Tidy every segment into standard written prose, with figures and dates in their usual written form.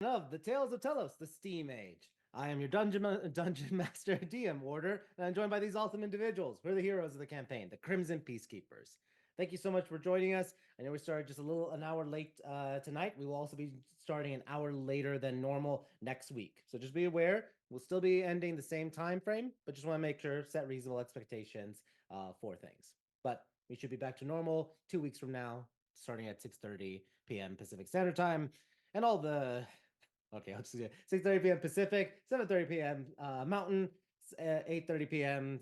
Of the Tales of Tellos, the Steam Age. I am your dungeon master DM Warder, and I'm joined by these awesome individuals. We're the heroes of the campaign, the Crimson Peacekeepers. Thank you so much for joining us. I know we started just an hour late tonight. We will also be starting an hour later than normal next week. So just be aware, we'll still be ending the same time frame, but just want to make sure set reasonable expectations for things. But we should be back to normal 2 weeks from now, starting at 6:30 p.m. Pacific Standard Time, and all the Okay, I'll just do 6:30 p.m. Pacific, 7:30 p.m. Mountain, 8:30 p.m.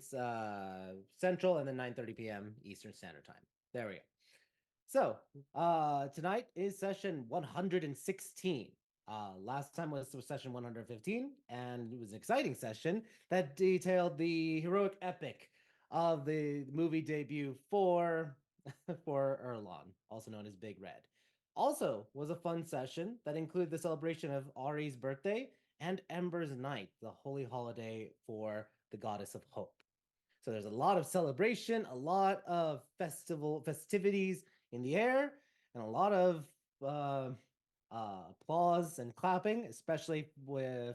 Central, and then 9:30 p.m. Eastern Standard Time. There we go. So tonight is session 116. Last time was session 115, and it was an exciting session that detailed the heroic epic of the movie debut for for Erlon, also known as Big Red. Also was a fun session that included the celebration of Ari's birthday and Ember's Night, the holy holiday for the goddess of hope. So there's a lot of celebration, a lot of festivities in the air, and a lot of uh, applause and clapping, especially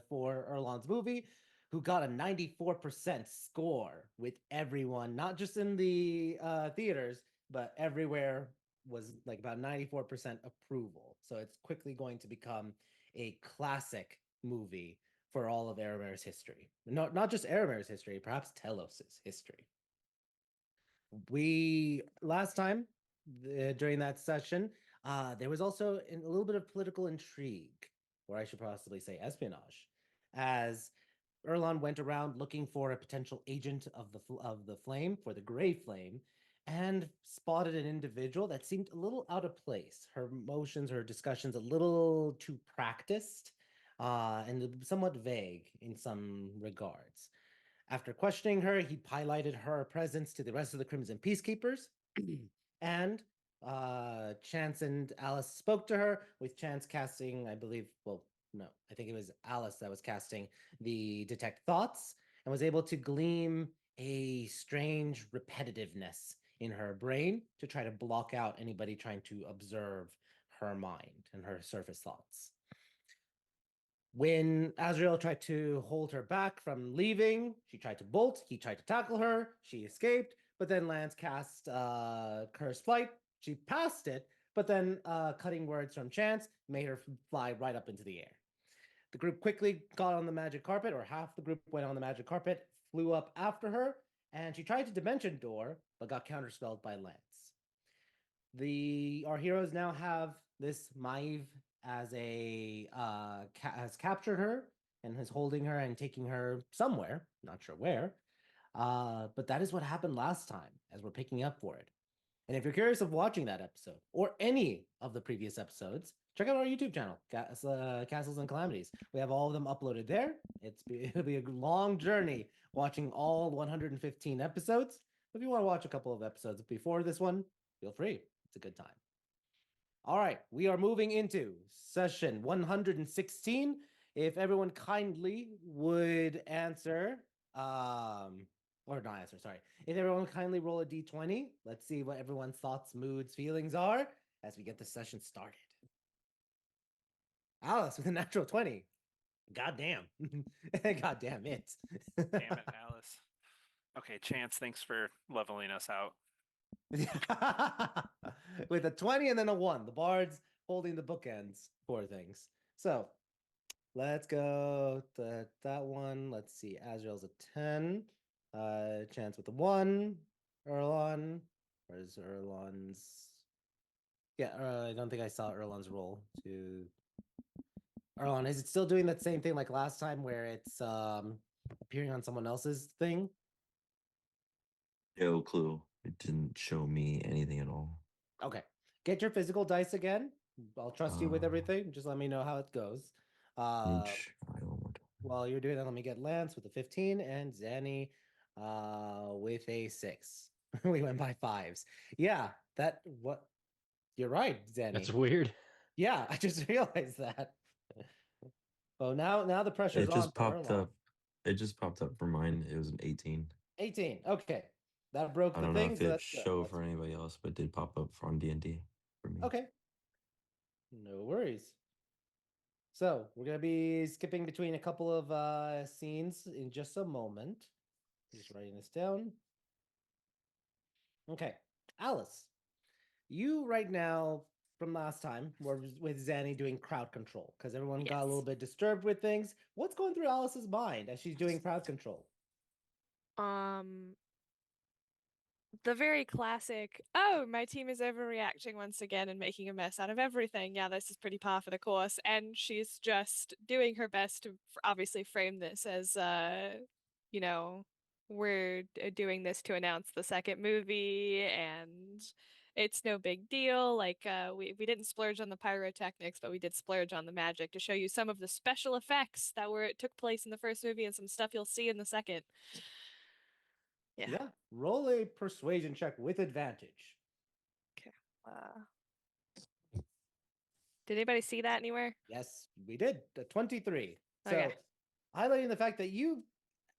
for Erlon's movie, who got a 94% score with everyone, not just in the theaters, but everywhere was like about 94% approval. So it's quickly going to become a classic movie for all of Aramir's history. Not just Aramir's history, perhaps Telos's history. We last time during that session, there was also a little bit of political intrigue, or I should possibly say espionage, as Erlon went around looking for a potential agent of the flame for the Gray Flame, and spotted an individual that seemed a little out of place. Her motions, her discussions, a little too practiced, and somewhat vague in some regards. After questioning her, he highlighted her presence to the rest of the Crimson Peacekeepers, and Chance and Alice spoke to her, with Chance casting, I believe, well, no, I think it was Alice that was casting the Detect Thoughts, and was able to glean a strange repetitiveness in her brain to try to block out anybody trying to observe her mind and her surface thoughts. When Azrael tried to hold her back from leaving, she tried to bolt. He tried to tackle her. She escaped, but then Lance cast Curse Flight. She passed it, but then cutting words from Chance made her fly right up into the air. The group quickly got on the magic carpet, or half the group went on the magic carpet, flew up after her, and she tried to dimension door, but got counterspelled by Lance. Our heroes now have this Maive as has captured her and is holding her and taking her somewhere, not sure where. But that is what happened last time, as we're picking up for it. And if you're curious of watching that episode or any of the previous episodes, check out our YouTube channel, Castles and Calamities. We have all of them uploaded there. It'll be a long journey watching all 115 episodes. If you want to watch a couple of episodes before this one, feel free. It's a good time. All right, we are moving into session 116. If everyone kindly would answer, or not answer, sorry. If everyone kindly roll a d20, let's see what everyone's thoughts, moods, feelings are as we get the session started. Alice with a natural 20. God damn. God damn it. Damn it, Alice. Okay, Chance, thanks for leveling us out. With a 20 and then a 1. The bards holding the bookends for things. So let's go to that one. Let's see. Azrael's a 10. Chance with a 1. Erlon. Where's Erlon's? Yeah, I don't think I saw Erlon's roll to Erlon. Is it still doing that same thing like last time where it's appearing on someone else's thing? No clue. It didn't show me anything at all. Okay. Get your physical dice again. I'll trust you with everything. Just let me know how it goes. While you're doing that, let me get Lance with a 15 and Zanny with a 6. We went by 5s. Yeah, what you're right, Zanny. That's weird. Yeah, I just realized that. Oh, now the pressure's It just on popped up. It just popped up for mine. It was an 18. 18. Okay. That broke I the don't thing. know if So it that's showed for anybody else, but it did pop up on D&D for me. Okay. No worries. So we're gonna be skipping between a couple of scenes in just a moment. Just writing this down. Okay, Alice, you right now from last time were with Zanny doing crowd control because everyone got a little Yes. bit disturbed with things. What's going through Alice's mind as she's doing crowd control? Um, the very classic, oh, my team is overreacting once again and making a mess out of everything. Yeah, this is pretty par for the course. And she's just doing her best to obviously frame this as, you know, we're doing this to announce the second movie and it's no big deal. Like, we didn't splurge on the pyrotechnics, but we did splurge on the magic to show you some of the special effects that took place in the first movie and some stuff you'll see in the second. Yeah. Roll a persuasion check with advantage. Okay. Did anybody see that anywhere? Yes, we did. The 23. So Okay. highlighting the fact that you,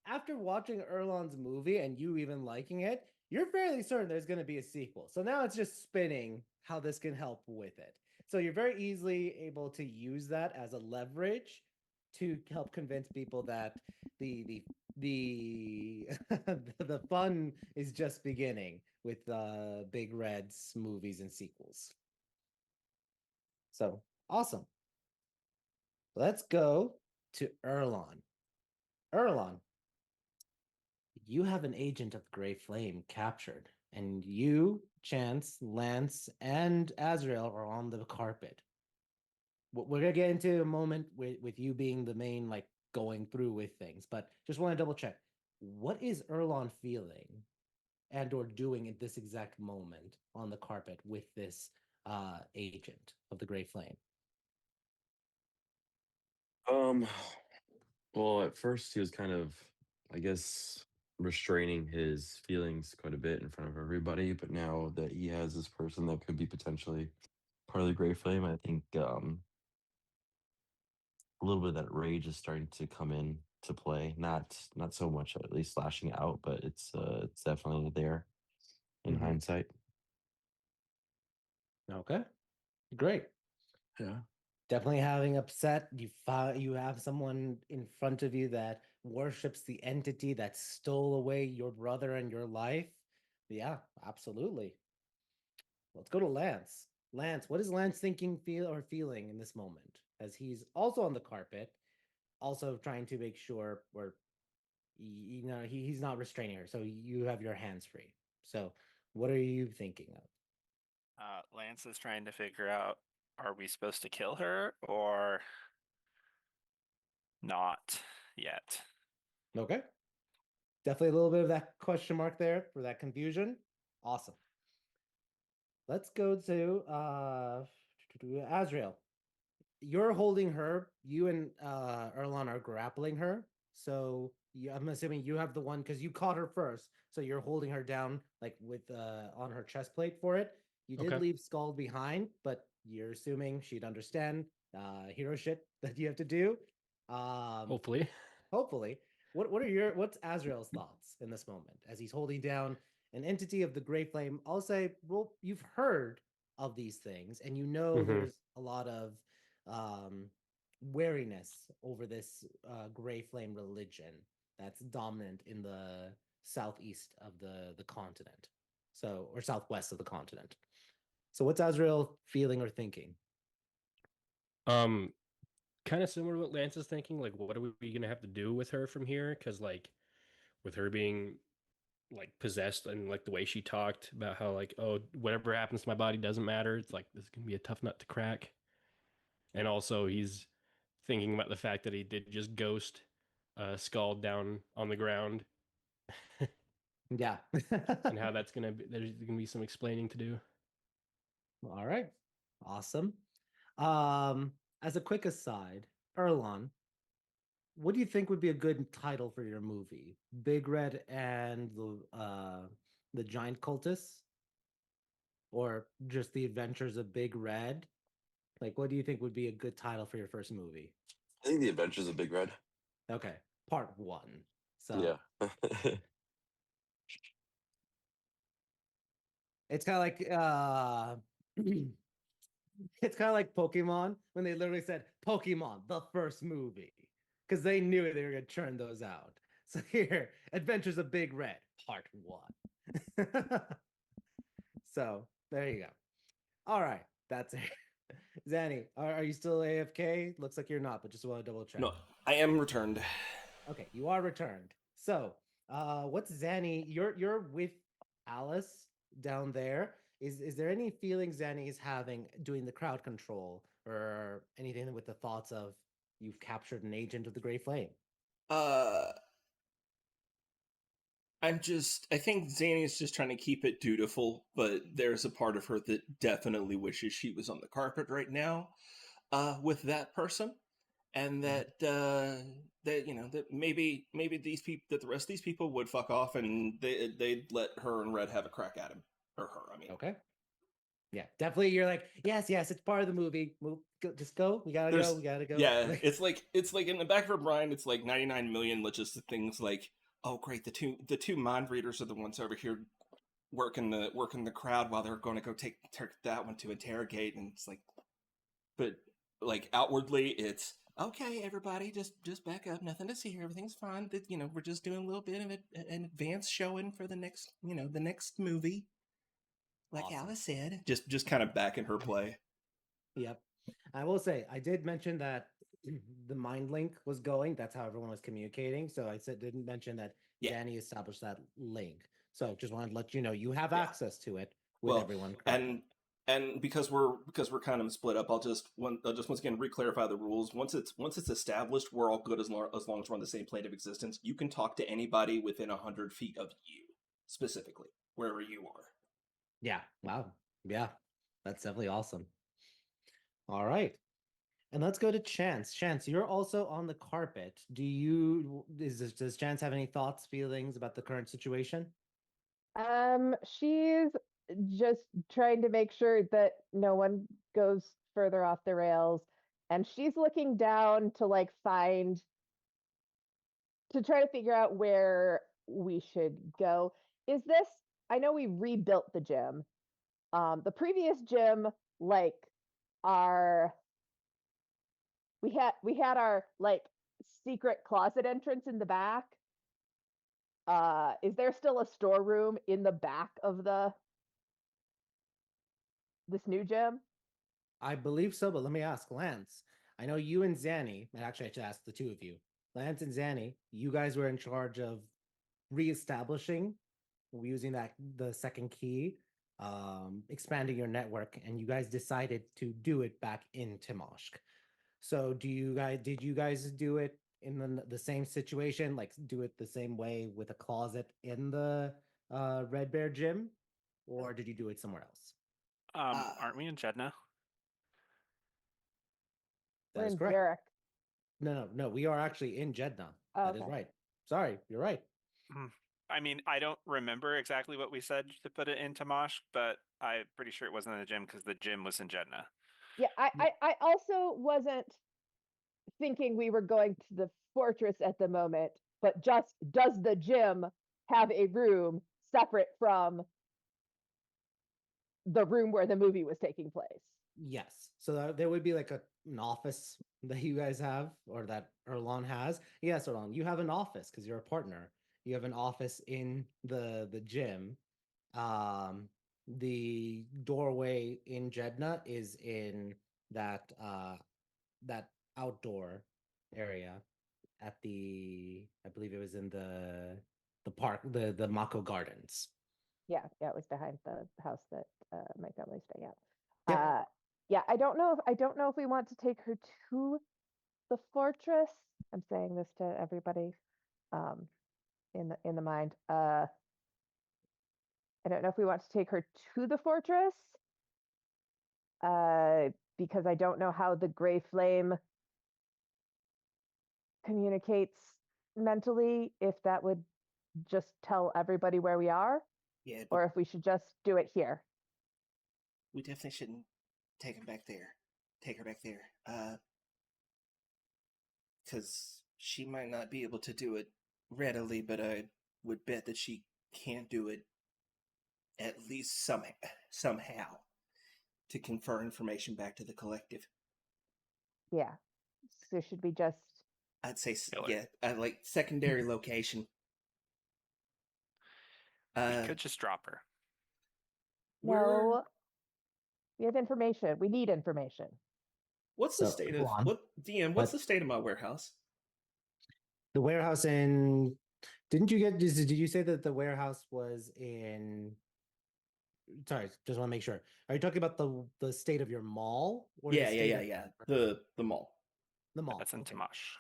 after watching Erlon's movie and you even liking it, you're fairly certain there's going to be a sequel. So now it's just spinning how this can help with it. So you're very easily able to use that as a leverage to help convince people that the the fun is just beginning with Big Red's movies and sequels. So awesome. Let's go to Erlon. Erlon, you have an agent of Grey Flame captured, and you, Chance, Lance, and Azrael are on the carpet. We're gonna get into a moment with you being the main, like, going through with things, but just want to double check. What is Erlon feeling and or doing at this exact moment on the carpet with this agent of the Grey Flame? Um, well, at first he was kind of, I guess, restraining his feelings quite a bit in front of everybody. But now that he has this person that could be potentially part of the Gray Flame, I think a little bit of that rage is starting to come in to play. Not so much at least lashing out, but it's definitely there in Mhm. hindsight. Okay, great. Yeah. Definitely having upset. You have someone in front of you that worships the entity that stole away your brother and your life. Yeah, absolutely. Let's go to Lance. Lance, what is Lance thinking, feeling in this moment as he's also on the carpet, also trying to make sure we're, he's not restraining her, so you have your hands free. So, what are you thinking of? Lance is trying to figure out, are we supposed to kill her or not yet? Okay, definitely a little bit of that question mark there for that confusion. Awesome. Let's go to Azrael. You're holding her. You and Erlon are grappling her. So I'm assuming you have the one because you caught her first. So you're holding her down like with on her chest plate for it. You did Okay. leave Skull behind, but you're assuming she'd understand hero shit that you have to do. Hopefully. Hopefully. What's Azrael's thoughts in this moment as he's holding down an entity of the Grey Flame? I'll say, well, you've heard of these things, and you know Mhm. there's a lot of um, wariness over this Grey Flame religion that's dominant in the southeast of the continent, so or southwest of the continent. So, what's Azrael feeling or thinking? Um, kind of similar to what Lance is thinking. Like, what are we gonna have to do with her from here? Because like, with her being like possessed and like the way she talked about how like, oh, whatever happens to my body doesn't matter. It's like this is gonna be a tough nut to crack. And also, he's thinking about the fact that he did just ghost Skull down on the ground, Yeah. and how that's gonna be. There's gonna be some explaining to do. All right. Awesome. As a quick aside, Erlon, what do you think would be a good title for your movie? Big Red and the Giant Cultists? Or just The Adventures of Big Red? Like, what do you think would be a good title for your first movie? I think The Adventures of Big Red. Okay, part one. So Yeah. it's kind of like It's kind of like Pokemon when they literally said Pokemon, the first movie, because they knew they were going to churn those out. So here, Adventures of Big Red, Part 1. So there you go. All right, that's it. Zanny, are you still AFK? Looks like you're not, but just want to double check. No, I am returned. Okay, you are returned. So, what's Zanny? You're with Alice down there. Is there any feelings Zanny is having doing the crowd control or anything with the thoughts of you've captured an agent of the Grey Flame? Uh, I think Zanny's just trying to keep it dutiful, but there's a part of her that definitely wishes she was on the carpet right now, with that person, and that that maybe these people, that the rest of these people would fuck off and they'd let her and Red have a crack at him, or her. I mean, Okay. Yeah, definitely. You're like, yes, it's part of the movie. Just go. We gotta go. We gotta go. Yeah, it's like in the back of her mind, it's like 99 million logistic things. Like, oh great, the two mind readers are the ones over here working the crowd while they're going to go take that one to interrogate, and it's like, but like outwardly, it's okay. Everybody, just back up. Nothing to see here. Everything's fine. We're just doing a little bit of an advance showing for the next movie. Like Awesome. Alice said, just kind of back in her play. Yep. I will say, I did mention that the mind link was going. That's how everyone was communicating. So I didn't mention that Danny established that link. So just wanted to let you know you have access to it with everyone. Currently. And because we're kind of split up, I'll just once again re-clarify the rules. Once it's established, we're all good as long as we're on the same plane of existence. You can talk to anybody within 100 feet of you, specifically wherever you are. Yeah. Wow. Yeah. That's definitely awesome. All right. And let's go to Chance. Chance, you're also on the carpet. Does Chance have any thoughts, feelings about the current situation? She's just trying to make sure that no one goes further off the rails, and she's looking down to try to figure out where we should go. I know we rebuilt the gym. The previous gym, like our we had our like secret closet entrance in the back. Is there still a storeroom in the back of this new gym? I believe so, but let me ask Lance. I know you and Zanny, and actually I should ask the two of you. Lance and Zanny, you guys were in charge of reestablishing, using the second key, expanding your network, and you guys decided to do it back in Timoshk. So did you guys do it in the same situation, like do it the same way with a closet in the Red Bear gym, or did you do it somewhere else? Aren't we in Jeddah? That is in correct. Zarek. No, we are actually in Jeddah. Oh, that is okay. right. Sorry, you're right. I mean, I don't remember exactly what we said to put it in Tamash, but I'm pretty sure it wasn't in the gym because the gym was in Jeddah. Yeah, I also wasn't thinking we were going to the fortress at the moment, but just does the gym have a room separate from the room where the movie was taking place? Yes. So there would be like an office that you guys have, or that Erlon has. Yes, Erlon, you have an office because you're a partner. You have an office in the gym. The doorway in Jeddah is in that that outdoor area at I believe it was in the park, the Mako Gardens. Yeah, it was behind the house that my family's staying at. Yep. Yeah, I don't know if we want to take her to the fortress. I'm saying this to everybody in the mind. I don't know if we want to take her to the fortress because I don't know how the Gray Flame communicates mentally, if that would just tell everybody where we are. Yeah, or if we should just do it here. We definitely shouldn't take her back there. Because she might not be able to do it readily, but I would bet that she can do it at least somehow. to confer information back to the collective. Yeah. So should we just I'd say, Killer. yeah, I like secondary location. We could just drop her. We're- no? We have information. We need information. What's the So, state go of on. what DM? What's What? the state of my warehouse? The warehouse in. Didn't you get? Did you say that the warehouse was in? Sorry, just want to make sure. Are you talking about the state of your mall or Yeah, the state of The mall. the mall? That's in Okay. Tamash.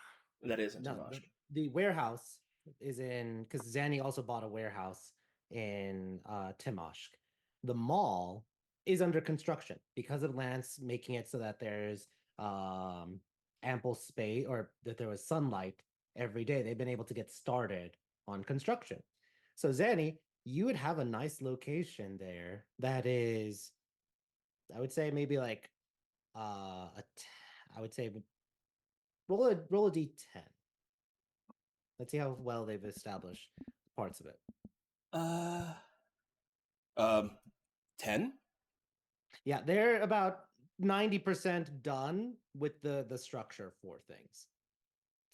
That is in No, Tamash. the warehouse is in because Zanny also bought a warehouse in Timoshk. The mall is under construction because of Lance making it so that there's ample space or that there was sunlight every day. They've been able to get started on construction. So Zanny, you would have a nice location there that is, I would say maybe like I would say roll a d10. Let's see how well they've established parts of it. 10. Yeah, they're about 90% done with the structure for things.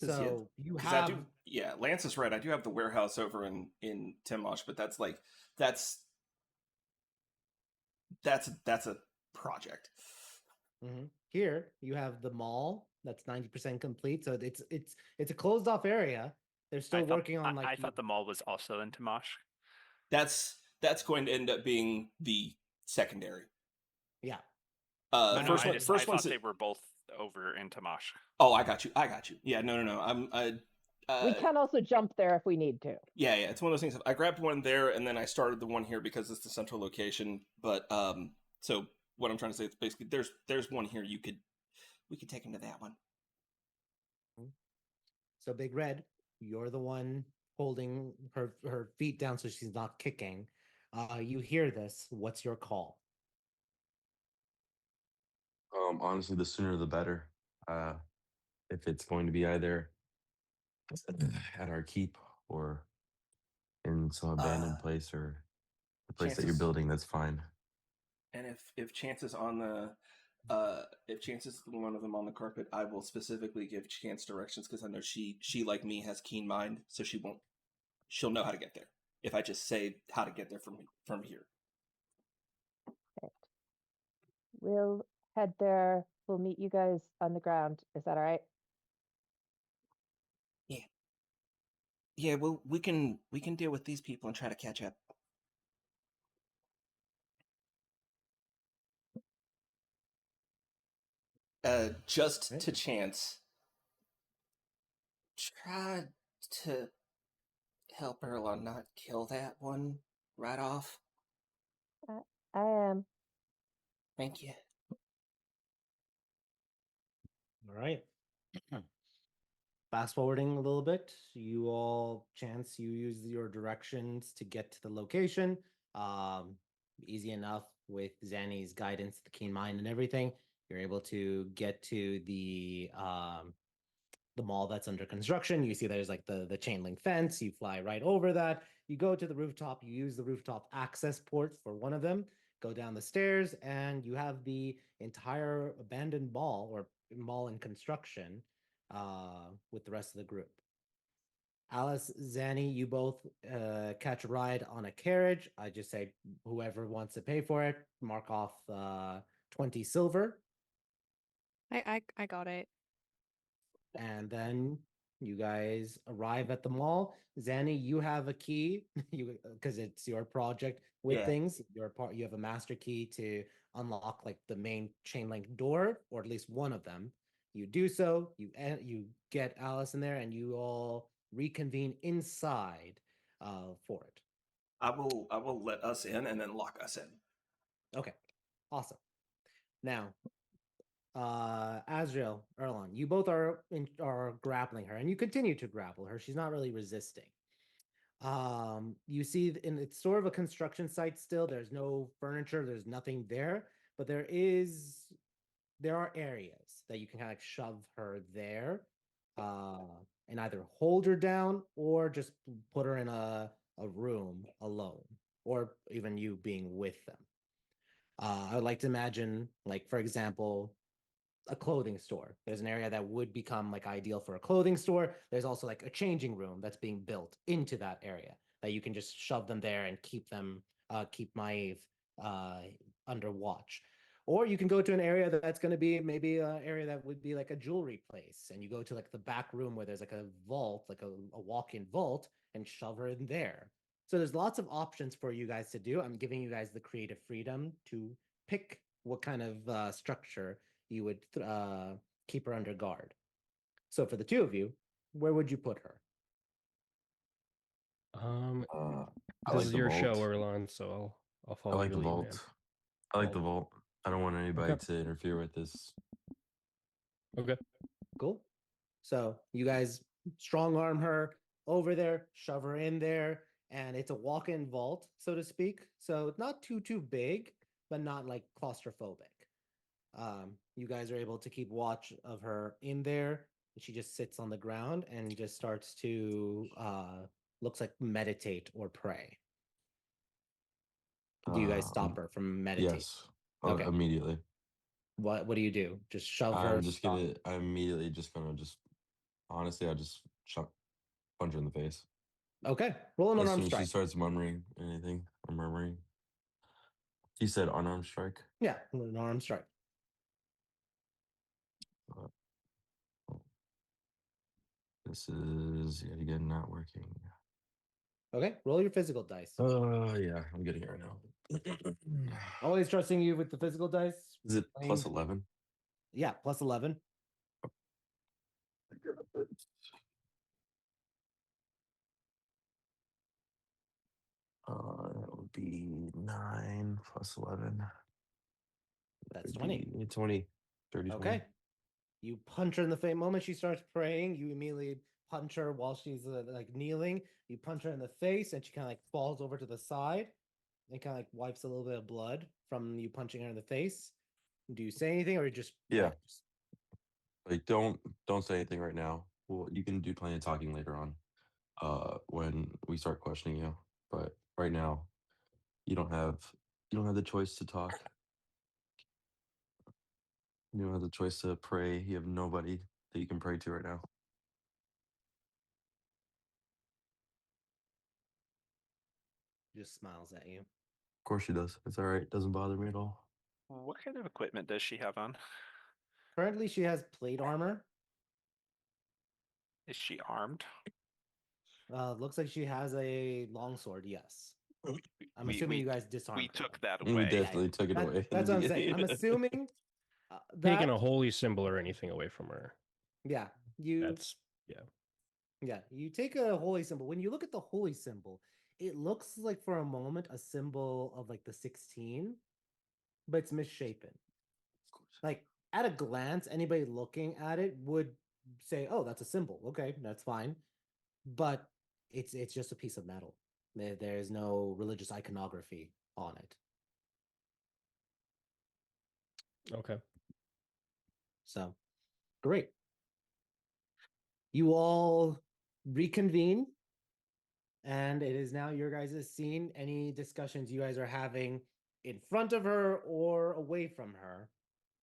'Cause, yeah, So you Because have I do, yeah. Lance is right. I do have the warehouse over in Timosh, but that's like that's a project. here you have the mall that's 90% complete. So it's a closed off area. They're still working on like I thought the mall was also in Tamash. That's going to end up being the secondary. yeah. No, First I one. First thought one's. they were both over in Tamash. Oh, I got you. Yeah, no. We can also jump there if we need to. Yeah. It's one of those things. I grabbed one there, and then I started the one here because it's the central location. But so what I'm trying to say is basically there's one here. We could take him to that one. So Big Red, you're the one holding her feet down so she's not kicking. You hear this. What's your call? Honestly, the sooner the better. If it's going to be either at our keep or in some abandoned place or the place that you're Chances- building, that's fine. And if chances on the if chances one of them on the carpet, I will specifically give Chance directions because I know she like me has keen mind, so she'll know how to get there. If I just say how to get there from here. We'll head there. We'll meet you guys on the ground. Is that all right? Yeah, well, we can deal with these people and try to catch up. Just Right. to Chance, try to help Erlon not kill that one right off. I am. Thank you. All right. Fast forwarding a little bit, you all Chance, you use your directions to get to the location. Easy enough with Zanny's guidance, the keen mind, and everything. You're able to get to the mall that's under construction. You see there's like the chain link fence. You fly right over that. You go to the rooftop. You use the rooftop access port for one of them. Go down the stairs, and you have the entire abandoned mall or mall in construction with the rest of the group. Alice, Zanny, you both catch a ride on a carriage. I just say whoever wants to pay for it, mark off 20 silver. I got it. And then you guys arrive at the mall. Zanny, you have a key, you because it's your project with Yeah. things. You have a master key to unlock like the main chain link door, or at least one of them. You do so. You get Alice in there, and you all reconvene inside for it. I will let us in and then lock us in. Okay, awesome. Now, Azrael, Erlon, you both are grappling her, and you continue to grapple her. She's not really resisting. You see, it's sort of a construction site still. There's no furniture. There's nothing there, but there are areas that you can kind of shove her there, and either hold her down or just put her in a room alone, or even you being with them. I would like to imagine, like, for example, a clothing store. There's an area that would become like ideal for a clothing store. There's also like a changing room that's being built into that area that you can just shove them there and keep Maeve under watch. Or you can go to an area that's going to be maybe an area that would be like a jewelry place, and you go to like the back room where there's like a vault, like a walk-in vault, and shove her in there. So there's lots of options for you guys to do. I'm giving you guys the creative freedom to pick what kind of structure you would keep her under guard. So for the two of you, where would you put her? I This like is the your show, vault. Erlon, so I'll I follow like your the lead, vault. man. I like the vault. I don't want anybody to interfere with this. Okay. Cool. So you guys strong arm her over there, shove her in there, and it's a walk-in vault, so to speak. So not too big, but not like claustrophobic. You guys are able to keep watch of her in there. She just sits on the ground and just starts to looks like meditate or pray. Do you guys stop her from meditating? Yes. Okay. Immediately. What do you do? Just shove her? I'm immediately just gonna honestly, I just punch her in the face. Okay. Roll an As unarmed soon as she strike. starts murmuring anything or murmuring. He said unarmed strike. Yeah, an unarmed strike. This is yet again not working. Okay, roll your physical dice. Yeah, I'm getting it right now. Always trusting you with the physical dice. Is it plus 11? Yeah, plus 11. That would be 9 plus 11. That's Would 20. be 20. 30, 20. Okay. You punch her in the face. Moment she starts praying, you immediately punch her while she's like kneeling. You punch her in the face, and she kind of like falls over to the side and kind of like wipes a little bit of blood from you punching her in the face. Do you say anything, or you just Yeah. Like don't say anything right now. Well, you can do plenty of talking later on, when we start questioning you. But right now, you don't have the choice to talk. You don't have the choice to pray. You have nobody that you can pray to right now. just smiles at you? Of course she does. It's all right. Doesn't bother me at all. What kind of equipment does she have on? Currently, she has plate armor. Is she armed? Looks like she has a longsword. Yes. I'm We- assuming we- you guys disarmed We her. took that We away. definitely took it away. That's what I'm saying. I'm assuming Taking that. a holy symbol or anything away from her. Yeah, you. That's Yeah, you take a holy symbol. When you look at the holy symbol, it looks like for a moment a symbol of like the 16, but it's misshapen. Like at a glance, anybody looking at it would say, "Oh, that's a symbol. Okay, that's fine." But it's just a piece of metal. There's no religious iconography on it. okay. So, great. You all reconvene, and it is now your guys' scene. Any discussions you guys are having in front of her or away from her,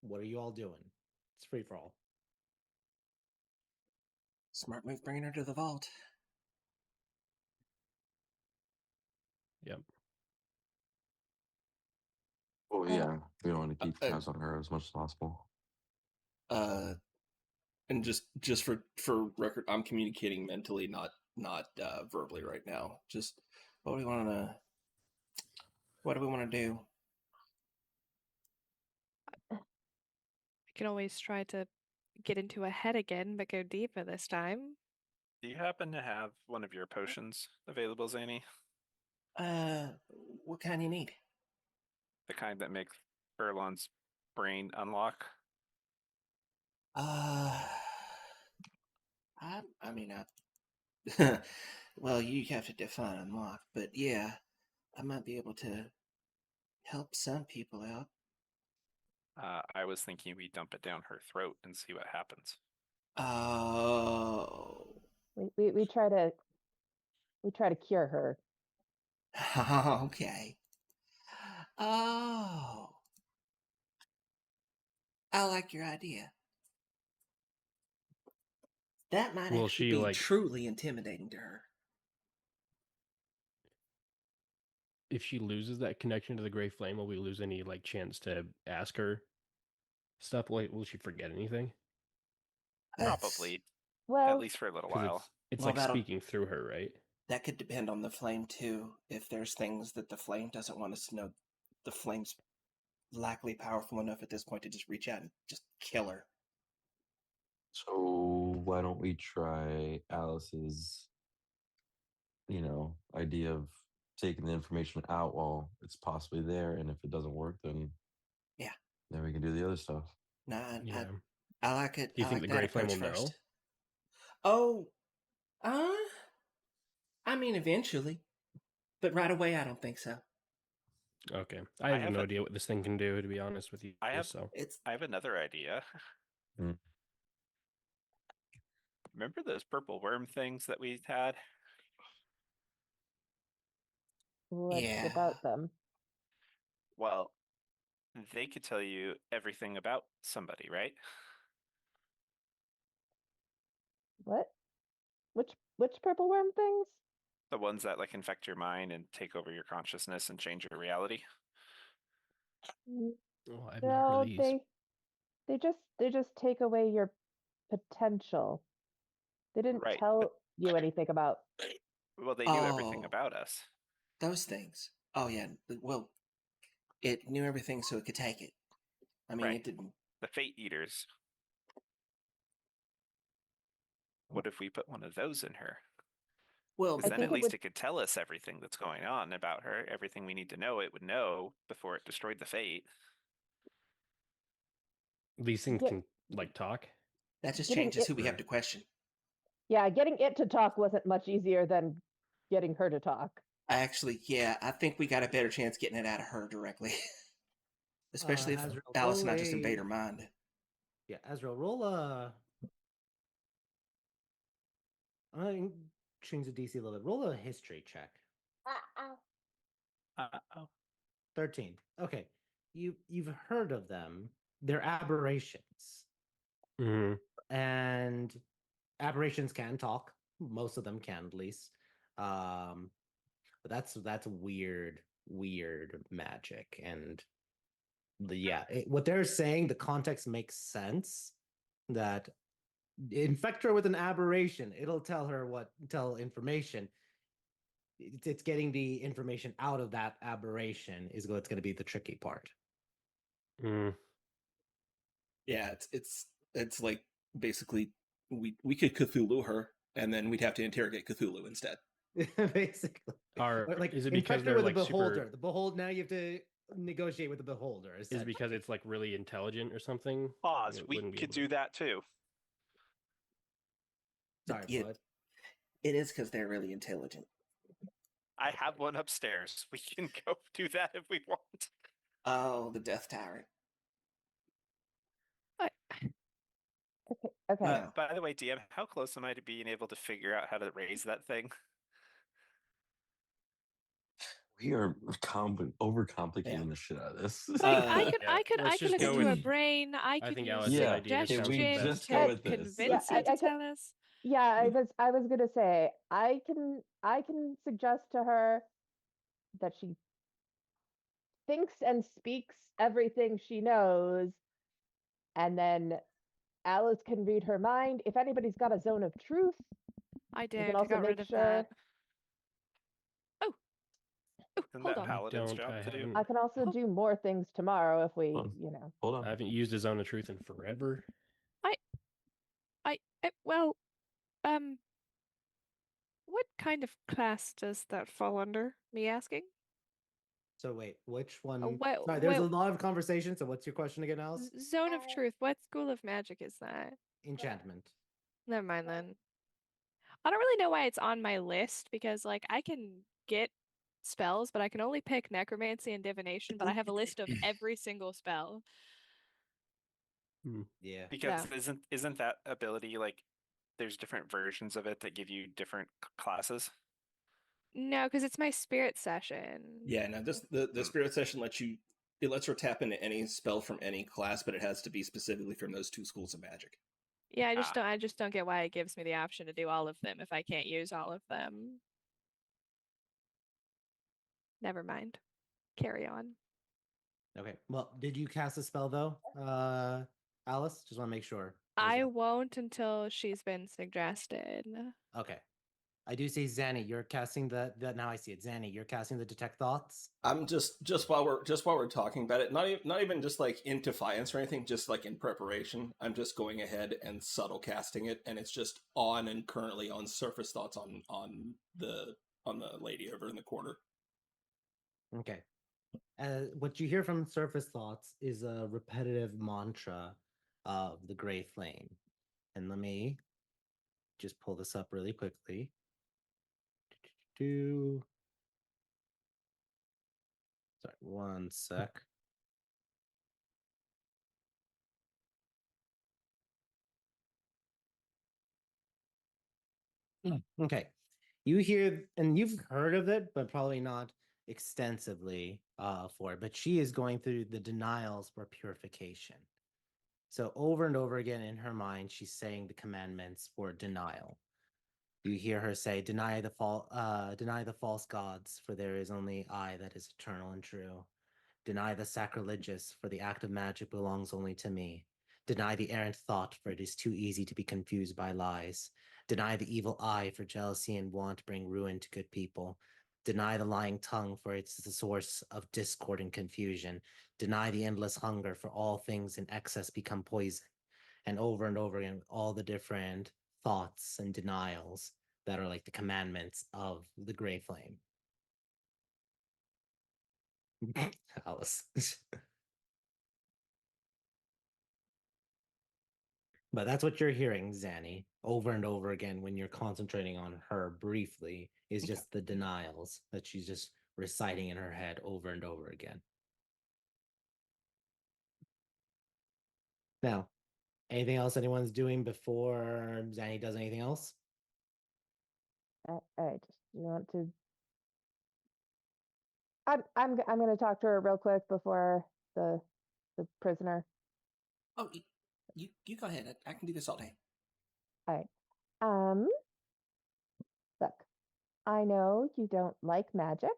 what are you all doing? It's free for all. Smart move bringing her to the vault. Yep. Oh yeah, we don't want to keep Uh, tabs on her as much as possible. And just for record, I'm communicating mentally, not verbally right now. Just what do we want to do? I can always try to get into her head again, but go deeper this time. Do you happen to have one of your potions available, Zany? What kind you need? The kind that makes Erlon's brain unlock? I mean, well, you have to define unlock, but yeah, I might be able to help some people out. I was thinking we dump it down her throat and see what happens. Oh. We try to cure her. Okay. Oh. I like your idea. That might Will actually she, be like- truly intimidating to her. If she loses that connection to the Gray Flame, will we lose any like chance to ask her stuff? Like, will she forget anything? That's- Probably, Well, at least for a little Because while. it's Well, like that'll- speaking through her, right? That could depend on the flame too. If there's things that the flame doesn't want us to know, the flame's likely powerful enough at this point to just reach out and just kill her. So why don't we try Alice's, idea of taking the information out while it's possibly there, and if it doesn't work, then Yeah. then we can do the other stuff. Nah, Yeah. I like it. Do you I think like the that Gray Flame approach will first. know? Oh, I mean, eventually, but right away, I don't think so. Okay. I I have have no a- idea what this thing can do, to be honest with you. I have- So It's I have another idea. Mm. Remember those purple worm things that we had? what Yeah. about them? Well, they could tell you everything about somebody, right? What? Which purple worm things? The ones that like infect your mind and take over your consciousness and change your reality. oh, I've not heard No, of these. they just take away your potential. They didn't Right, tell you anything about. Well, they knew everything Oh. about us. those things. Oh yeah. Well, it knew everything, so it could take it. I mean, Right. it didn't. The Fate Eaters. What if we put one of those in her? Well, Because I then think at it least would- it could tell us everything that's going on about her. Everything we need to know, it would know before it destroyed the Fate. These things Get- can like talk. that just getting changes it- who we have Right. to question. Yeah, getting it to talk wasn't much easier than getting her to talk. I think we got a better chance getting it out of her directly. Especially if Azrael, Alice roll not just invade a- her mind. Yeah, Azrael, roll a. I'm gonna change the DC a little bit. Roll a history check. Uh-oh. 13. Okay. You've heard of them. They're aberrations. Hmm. And aberrations can talk. Most of them can, at least. But that's weird magic. And what they're saying, the context makes sense. That infect her with an aberration, it'll tell information. It's getting the information out of that aberration is what's going to be the tricky part. Mm. Yeah, it's like basically we could Cthulhu her, and then we'd have to interrogate Cthulhu instead. Basically. Are Or, like is it because infect her they're with like a beholder? super? The behold, now you have to negotiate with the beholder. Is it because it's like really intelligent or something? Pause. It We wouldn't be could able to- do that too. Sorry, Yeah. bud. It is because they're really intelligent. I have one upstairs. We can go do that if we want. Oh, the Death Tyrant. Okay. No. By the way, DM, how close am I to being able to figure out how to raise that thing? We are overcomplicating Yeah. the shit out of this. Like, I Uh, could, yeah, I could, I let's could just go listen to a with- brain. I could think use Alice's Yeah, idea can we suggestion just to go with this? convince Yeah, you to I can- tell us. Yeah, I was gonna say I can suggest to her that she thinks and speaks everything she knows, and then Alice can read her mind. If anybody's got a zone of truth, I we don't. can I also got make rid of sure. that. Oh, Isn't hold that on. Paladin's don't, job I to do? haven't- I can also Oh. do more things tomorrow if we, Fun. Hold on. I haven't used a zone of truth in forever. Well, what kind of class does that fall under? Me asking. So wait, which one? well- Sorry, there's a well- lot of conversation. So what's your question again, Alice? Zone of truth. What school of magic is that? Enchantment. Never mind then. I don't really know why it's on my list because, like, I can get spells, but I can only pick necromancy and divination. But I have a list of every single spell. Yeah. Because Yeah. isn't that ability like there's different versions of it that give you different classes? No, because it's my spirit session. Yeah, no, the spirit session lets you it lets her tap into any spell from any class, but it has to be specifically from those 2 schools of magic. Yeah, Ah. I just don't get why it gives me the option to do all of them if I can't use all of them. Never mind. Carry on. Okay. Well, did you cast a spell though, Alice? Just want to make sure. I won't until she's been suggested. Okay. I do see Zanny. You're casting the now I see it. Zanny, you're casting the detect thoughts. I'm just while we're talking about it, not even just like in defiance or anything, just like in preparation. I'm just going ahead and subtle casting it, and it's just on and currently on surface thoughts on the lady over in the corner. Okay. What you hear from surface thoughts is a repetitive mantra of the gray flame. And let me just pull this up really quickly. Sorry, one sec. Okay. You hear, and you've heard of it, but probably not extensively for it. But she is going through the denials for purification. So over and over again in her mind, she's saying the commandments for denial. You hear her say, deny the false gods, for there is only I that is eternal and true. Deny the sacrilegious, for the act of magic belongs only to me. Deny the errant thought, for it is too easy to be confused by lies. Deny the evil eye, for jealousy and want bring ruin to good people. Deny the lying tongue, for it's the source of discord and confusion. Deny the endless hunger, for all things in excess become poison. And over again, with all the different thoughts and denials that are like the commandments of the gray flame. Alice. But that's what you're hearing, Zanny, over and over again when you're concentrating on her briefly, is just the denials that she's just reciting in her head over and over again. Now, anything else anyone's doing before Zanny does anything else? I just want to. I'm going to talk to her real quick before the prisoner. Oh, you go ahead. I can do this all day. All right. Look, I know you don't like magic.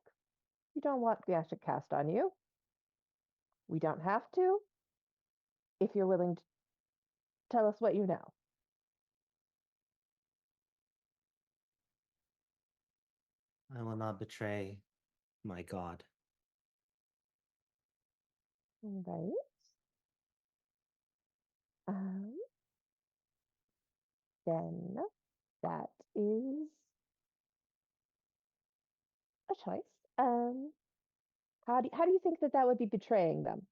You don't want magic cast on you. We don't have to. If you're willing to tell us what you know. I will not betray my God. Right. Then that is a choice. How do you think that would be betraying them?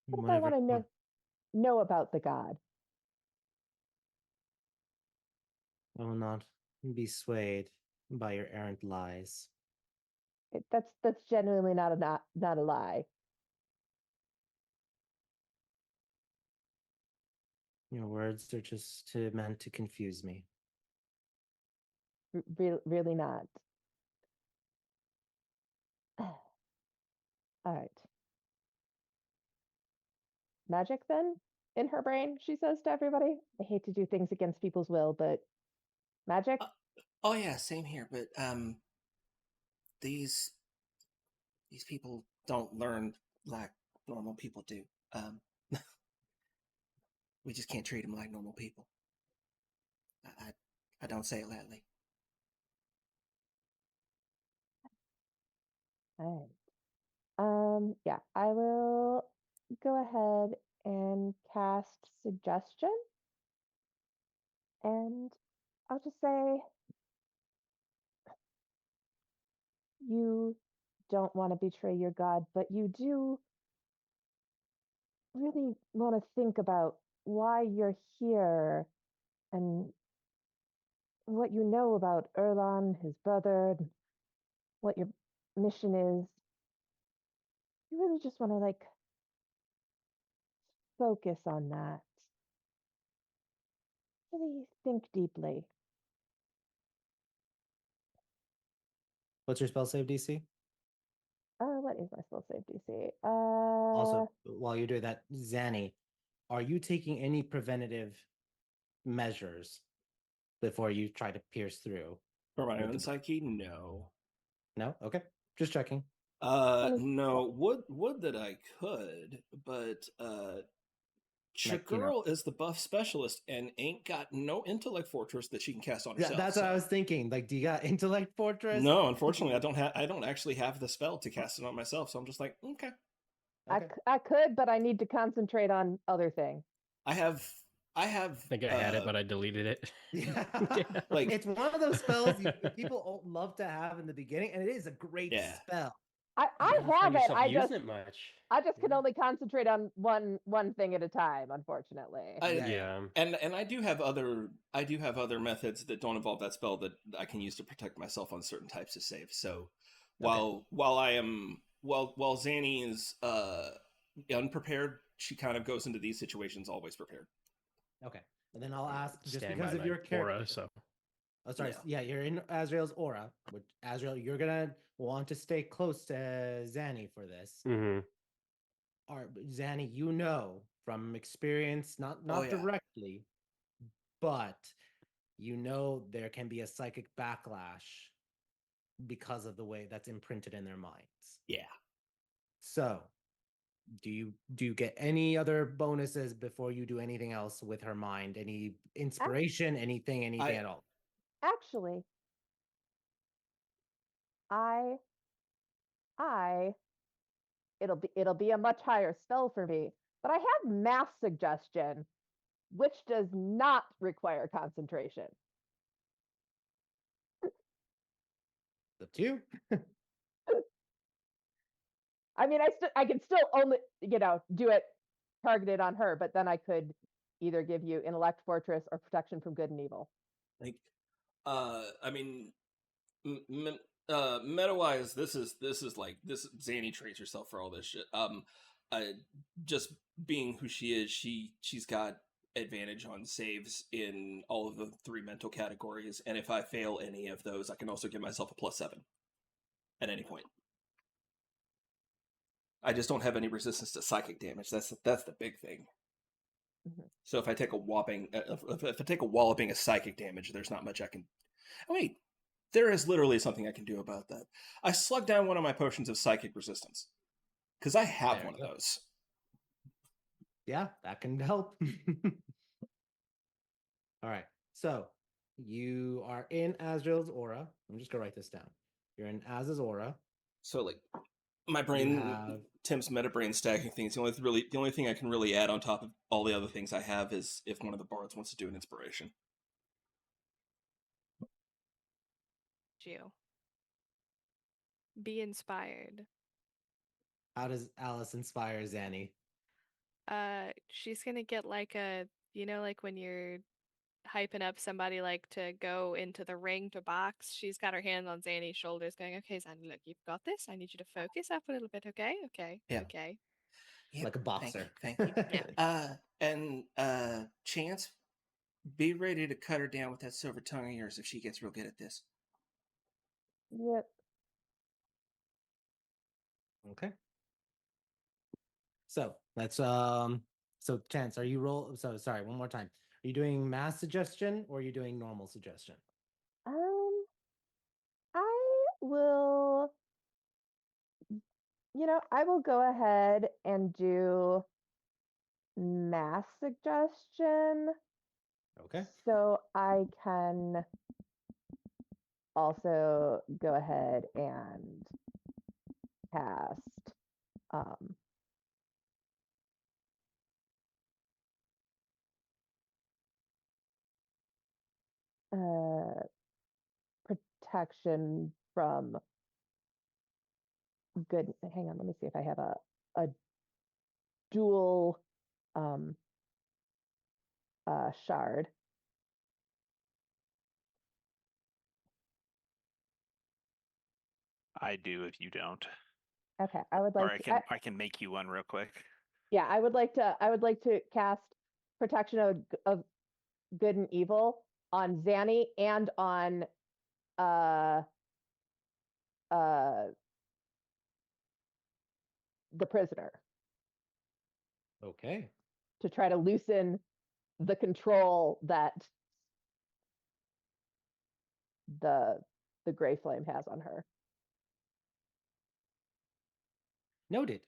What if I Whatever. want to know about the god? I will not be swayed by your errant lies. That's genuinely not a lie. Your words are just meant to confuse me. Really not. All right. Magic then in her brain, she says to everybody. I hate to do things against people's will, but magic. Oh yeah, same here. But these people don't learn like normal people do. We just can't treat them like normal people. I don't say it lightly. All right. Yeah, I will go ahead and cast suggestion. And I'll just say you don't want to betray your God, but you do really want to think about why you're here and what you know about Erlon, his brother, what your mission is. You really just want to like focus on that. really think deeply. What's your spell save DC? What is my spell save DC? Also, while you're doing that, Zanny, are you taking any preventative measures before you try to pierce through? For my With own the- psyche, no. No? Okay. Just checking. No. Would that I could, but Like, you know. Chagirl is the buff specialist and ain't got no intellect fortress that she can cast on herself. That's what I so- was thinking. Like, do you got intellect fortress? No, unfortunately, I don't actually have the spell to cast it on myself, so I'm just like, okay. Okay. I could, but I need to concentrate on other things. I have I think I had it, but I deleted it. Yeah. Like- it's one of those spells people love to have in the beginning, and it is a great Yeah. spell. I You never have find it. yourself I using just it much. I just can Yeah. only concentrate on one thing at a time, unfortunately. Yeah. And I do have other methods that don't involve that spell that I can use to protect myself on certain types of saves. So while Zanny is unprepared, she kind of goes into these situations always prepared. Okay. And then I'll ask, just Stand because by of my your character. aura, so Oh, sorry. Yeah, you're in Azrael's aura. Which Azrael, you're gonna want to stay close to Zanny for this. mhm. Zanny, you know from experience, not Oh, yeah. directly, but you know there can be a psychic backlash because of the way that's imprinted in their minds. Yeah. So, do you get any other bonuses before you do anything else with her mind? Any inspiration? Anything at all? Actually, I it'll be a much higher spell for me, but I have mass suggestion, which does not require concentration. It's up to you. I mean, I could still only do it targeted on her, but then I could either give you intellect fortress or protection from good and evil. Like, I mean, meta wise, this is like this. Zanny traits herself for all this shit. Just being who she is, she's got advantage on saves in all of the 3 mental categories, and if I fail any of those, I can also give myself a +7 at any point. I just don't have any resistance to psychic damage. That's the big thing. Mhm. So if I take a whopping, if I take a walloping of psychic damage, there's not much I can. Oh, wait, there is literally something I can do about that. I slug down one of my potions of psychic resistance because I have There one you of go. those. Yeah, that can help. All right. So you are in Azrael's aura. I'm just gonna write this down. You're in Az's aura. So like, my brain, have- Tim's meta brain stacking things. The only thing I can really add on top of all the other things I have is if one of the bards wants to do an inspiration. You. Be inspired. How does Alice inspire Zanny? She's gonna get like like when you're hyping up somebody like to go into the ring to box, she's got her hand on Zanny's shoulders going, okay, Zanny, look, you've got this. I need you to focus up a little bit, okay? Okay. Yeah. Okay. Yep, Like a boxer. Thank you. Yeah. And Chance, be ready to cut her down with that silver tongue of yours if she gets real good at this. Yep. Okay. So that's so Chance, are you sorry, one more time. Are you doing mass suggestion or are you doing normal suggestion? I will. I will go ahead and do mass suggestion. Okay. So I can also go ahead and cast protection from good. Hang on, let me see if I have a dual shard. I do if you don't. Okay, I would Or like I can make you one real quick. yeah, I would like to cast protection of good and evil on Zanny and on uh the prisoner Okay. to try to loosen the control that the gray flame has on her. Noted.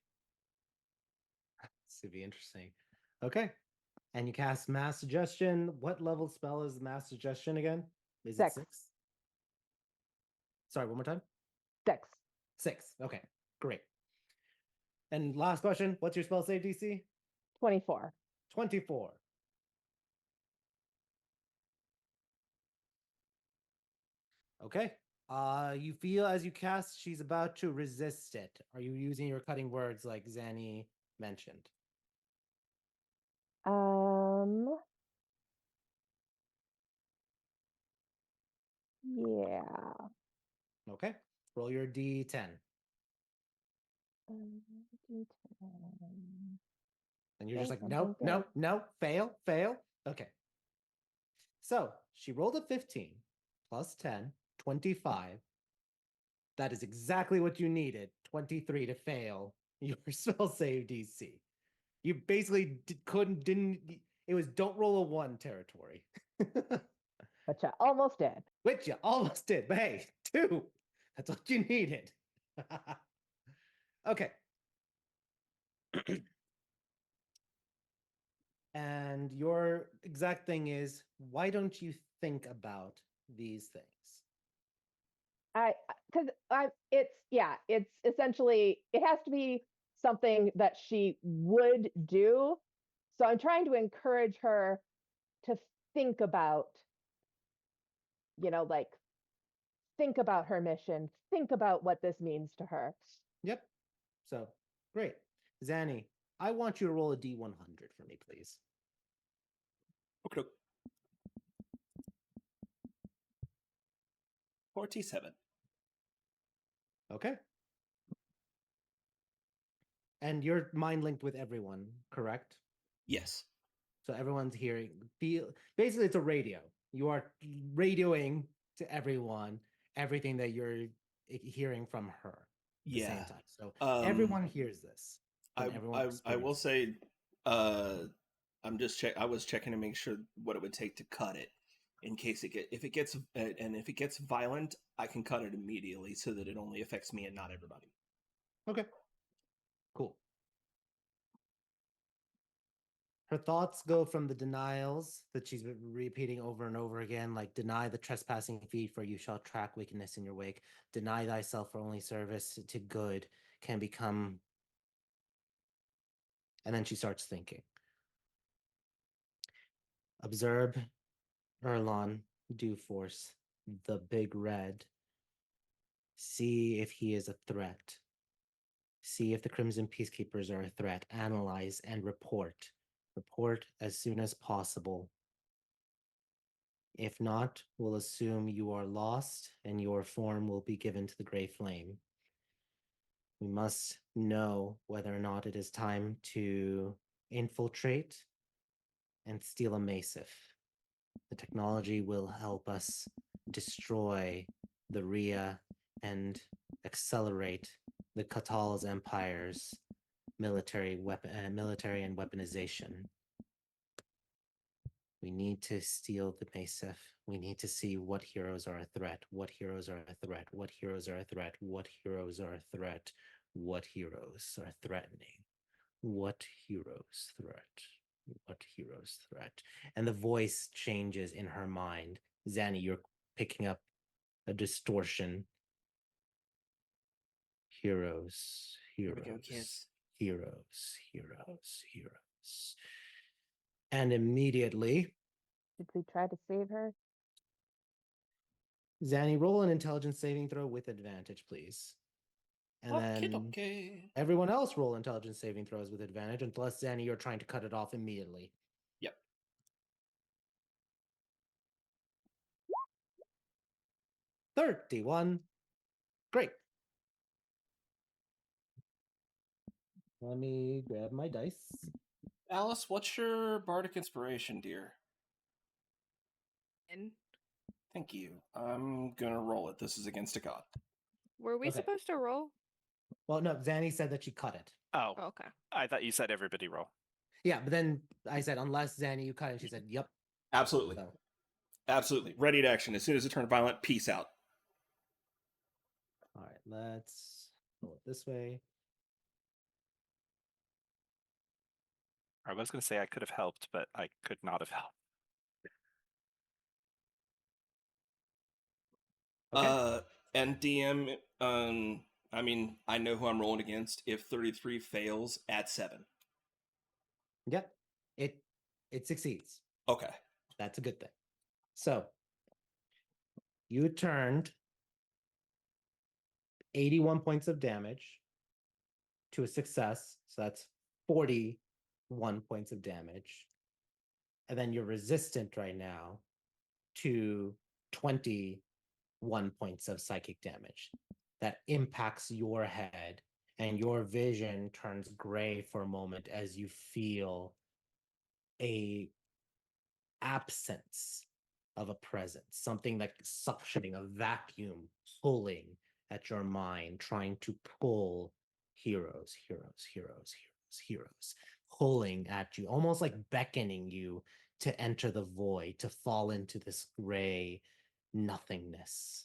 This would be interesting. Okay. And you cast Mass Suggestion. What level spell is Mass Suggestion again? Is it 6. 6? Sorry, one more time. 6. 6. Okay, great. And last question, what's your spell save DC? 24. 24. Okay. You feel as you cast, she's about to resist it. Are you using your cutting words like Zanny mentioned? Yeah. Okay. Roll your D10. D10. And you're just Yes, like, I'm no, thinking. no, no, fail, fail. Okay. So she rolled a 15 plus 10, 25. That is exactly what you needed. 23 to fail your spell save DC. You basically didn't, it was don't roll a 1 territory. Which I almost did. Which you almost did, but hey, 2. That's what you needed. Okay. And your exact thing is, why don't you think about these things? It's essentially, it has to be something that she would do. So I'm trying to encourage her to think about, like, think about her mission, think about what this means to her. Yep. So great. Zanny, I want you to roll a D100 for me, please. Okay. 47. Okay. And you're mind linked with everyone, correct? Yes. So everyone's hearing. Basically, it's a radio. You are radioing to everyone everything that you're hearing from her at the same Yeah. time. So everyone hears this. And I will experiences it. say, I was checking to make sure what it would take to cut it, in case if it gets violent, I can cut it immediately so that it only affects me and not everybody. Okay. Cool. Her thoughts go from the denials that she's been repeating over and over again, like deny the trespassing feet, for you shall track wickedness in your wake. Deny thyself, for only service to good can become. And then she starts thinking. Observe Erlon, Dewforce, the Big Red. See if he is a threat. See if the Crimson Peacekeepers are a threat. Analyze and report. Report as soon as possible. If not, we'll assume you are lost and your form will be given to the Grey Flame. We must know whether or not it is time to infiltrate and steal a Massif. The technology will help us destroy the Rhea and accelerate the Katal's empire's military and weaponization. We need to steal the Massif. We need to see what heroes are a threat, what heroes are a threat, what heroes are a threat, what heroes are a threat, what heroes are threatening, what heroes threat, what heroes threat. And the voice changes in her mind. Zanny, you're picking up a distortion. Heroes, Here we go, heroes, kids. heroes, heroes, heroes. And immediately, Did we try to save her? Zanny, roll an intelligence saving throw with advantage, please. And then Okay. everyone else roll intelligence saving throws with advantage, unless Zanny, you're trying to cut it off immediately. Yep. 31. Great. Let me grab my dice. Alice, what's your bardic inspiration, dear? Thank you. I'm gonna roll it. This is against a god. Were we Okay. supposed to roll? Well, no, Zanny said that she cut it. Oh, Oh, okay. I thought you said everybody roll. Yeah, but then I said, unless Zanny, you cut it. And she said, yep. Absolutely. So, Absolutely. Ready to action. As soon as it turned violent, peace out. all right, let's roll it this way. I was going to say I could have helped, but I could not have helped. Okay. And DM, I mean, I know who I'm rolling against. If 33 fails, add 7. Yep. It succeeds. Okay. That's a good thing. So you turned 81 points of damage to a success. So that's 41 points of damage. And then you're resistant right now to 21 points of psychic damage. That impacts your head, and your vision turns gray for a moment as you feel a absence of a presence, something like suctioning, a vacuum pulling at your mind, trying to pull heroes, pulling at you, almost like beckoning you to enter the void, to fall into this gray nothingness,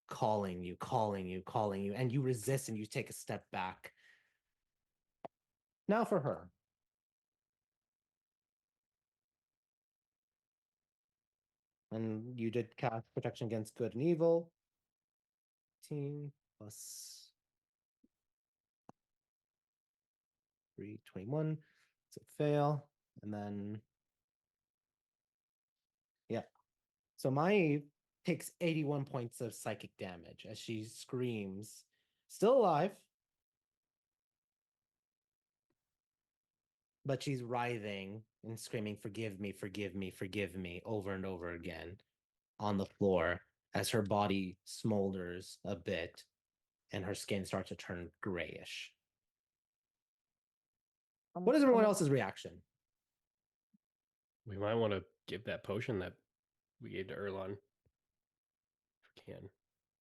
calling you, and you resist and you take a step back. Now for her. And you did cast protection against good and evil. 18 plus 3, 21. So fail. And then, yeah. So Mai takes 81 points of psychic damage as she screams, still alive, but she's writhing and screaming, forgive me, forgive me, forgive me, over and over again on the floor as her body smolders a bit and her skin starts to turn grayish. What is everyone else's reaction? We might want to give that potion that we gave to Erlon. If we can.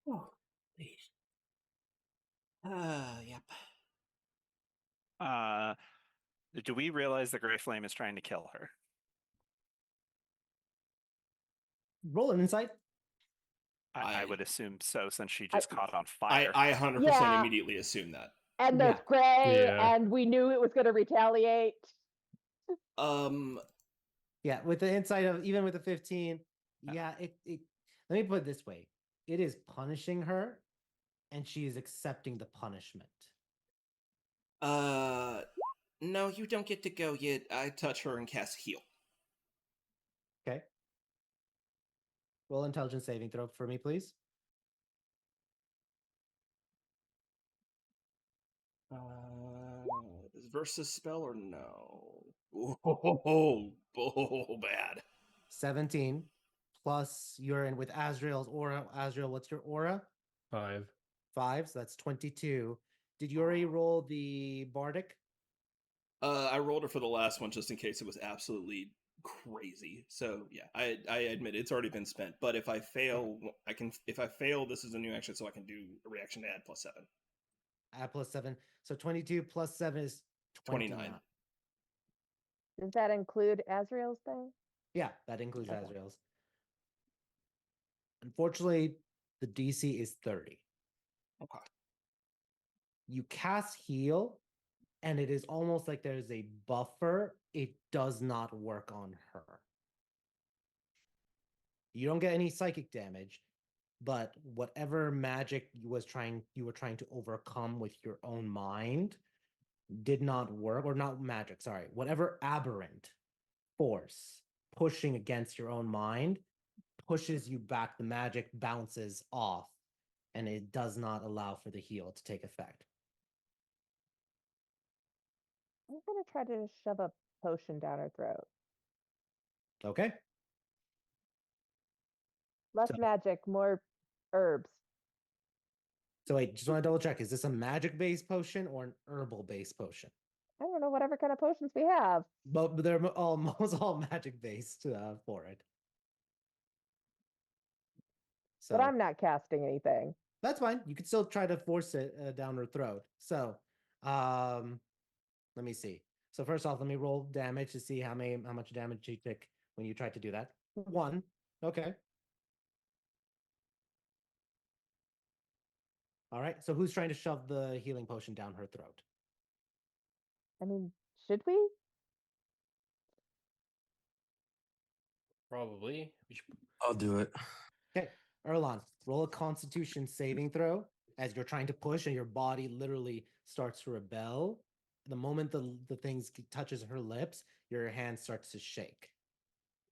Oh, please. Yep. Do we realize the Gray Flame is trying to kill her? Roll an insight. I would assume so, since she just caught on I fire. 100% Yeah. immediately assume that. And there's Yeah. gray, Yeah. and we knew it was going to retaliate. Yeah, with the insight of even with the 15, yeah, it let me put it this way. It is punishing her, and she is accepting the punishment. No, you don't get to go yet. I touch her and cast heal. Okay. Roll intelligence saving throw for me, please. Is versus spell or no? Oh, bad. 17 plus you're in with Azrael's aura. Azrael, what's your aura? 5. 5, so that's 22. Did you already roll the bardic? I rolled it for the last one just in case it was absolutely crazy. So yeah, I admit it's already been spent. But if I fail, I can. If I fail, this is a new action, so I can do a reaction to add +7. Add plus 7. So 22 plus 7 is 29. Does that include Azrael's thing? Yeah, that includes Okay. Azrael's. Unfortunately, the DC is 30. Okay. You cast heal, and it is almost like there's a buffer. It does not work on her. You don't get any psychic damage, but whatever magic you were trying to overcome with your own mind did not work, or not magic, sorry. Whatever aberrant force pushing against your own mind pushes you back. The magic bounces off, and it does not allow for the heal to take effect. I'm going to try to shove a potion down her throat. Okay. Less So- magic, more herbs. So wait, just want to double check. Is this a magic-based potion or an herbal-based potion? I don't know, whatever kind of potions we have. But they're almost all magic-based for it. So But I'm not casting anything. that's fine. You could still try to force it down her throat. So, let me see. So first off, let me roll damage to see how much damage you took when you tried to do that. 1. Okay. All right. So who's trying to shove the healing potion down her throat? I mean, should we? Probably. We should... I'll do it. Okay. Erlon, roll a Constitution saving throw as you're trying to push, and your body literally starts to rebel. The moment the things touches her lips, your hand starts to shake.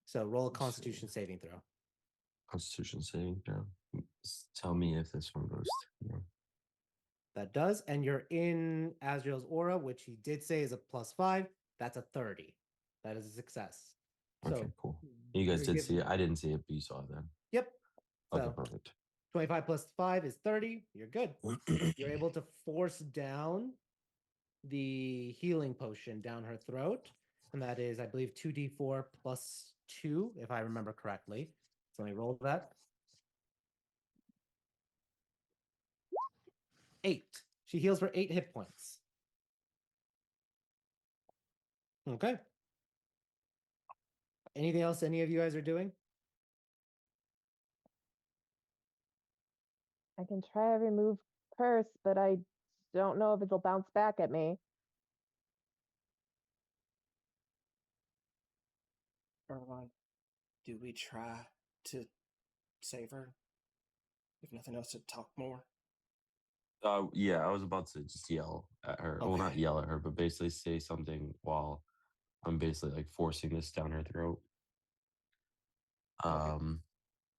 So roll a Let's see. Constitution saving throw. Constitution saving throw. Tell me if this one goes through. That does, and you're in Azrael's aura, which he did say is a +5. That's a 30. That is a success. Okay, So cool. You guys you're did see given- it. I didn't see it, but you saw it then. Yep. Okay, So perfect. 25 plus 5 is 30. You're good. You're able to force down the healing potion down her throat. And that is, I believe, 2d4 plus 2, if I remember correctly. So let me roll that. 8. She heals for 8 hit points. Okay. Anything else any of you guys are doing? I can try to remove curse, but I don't know if it'll bounce back at me. Erwan, do we try to save her? If nothing else, to talk more. Yeah, I was about to just yell at her. Well, not Okay. yell at her, but basically say something while I'm basically like forcing this down her throat. Okay.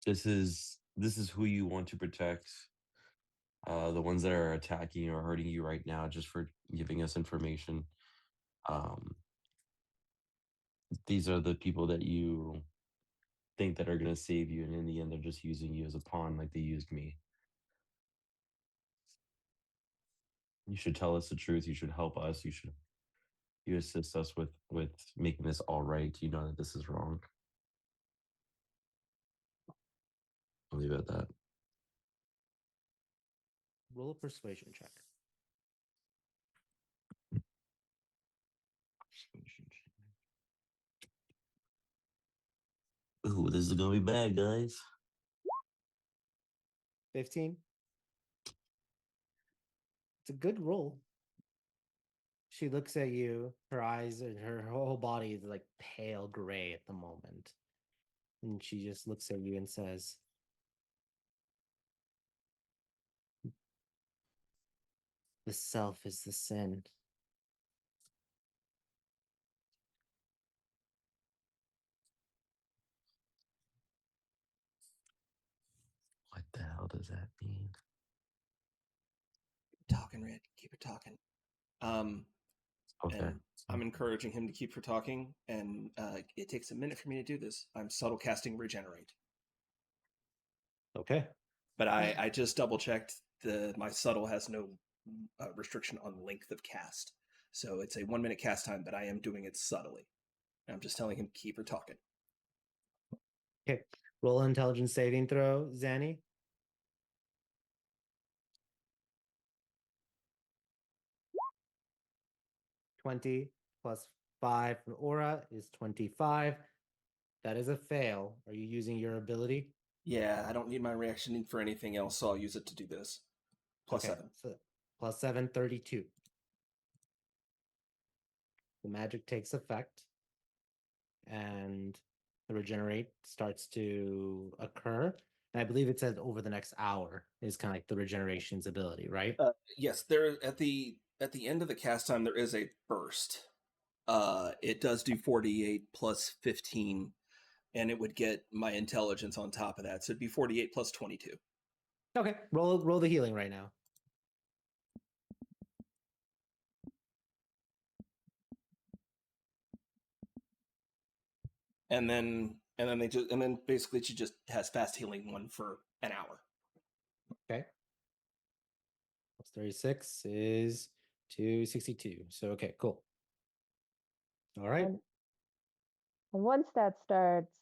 This is who you want to protect. The ones that are attacking or hurting you right now, just for giving us information. These are the people that you think that are going to save you, and in the end, they're just using you as a pawn, like they used me. You should tell us the truth. You should help us. You assist us with making this all right. You know that this is wrong. I'll leave it at that. Roll a persuasion check. Ooh, this is gonna be bad, guys. 15. It's a good roll. She looks at you, her eyes and her whole body is like pale gray at the moment. And she just looks at you and says, "The self is the sin." What the hell does that mean? Talking, Red. Keep her talking. Okay. And I'm encouraging him to keep her talking, and it takes a minute for me to do this. I'm subtle casting regenerate, Okay. but I just double checked. My subtle has no restriction on length of cast, so it's a 1 minute cast time. But I am doing it subtly. And I'm just telling him to keep her talking. Okay. Roll an intelligence saving throw, Zanny. +20 +5 from Aura is 25. That is a fail. Are you using your ability? Yeah, I don't need my reaction for anything else, so I'll use it to do this. +7. So +7, 32. The magic takes effect and the regenerate starts to occur. And I believe it says over the next hour is kind of like the regeneration's ability, right? Yes, there at the end of the cast time there is a burst. It does do 48 plus 15, and it would get my intelligence on top of that, so it'd be 48 plus 22. Okay, roll the healing right now. And then basically she just has fast healing 1 for an hour. Okay. +36 is 262. So okay, cool. All right. And once that starts,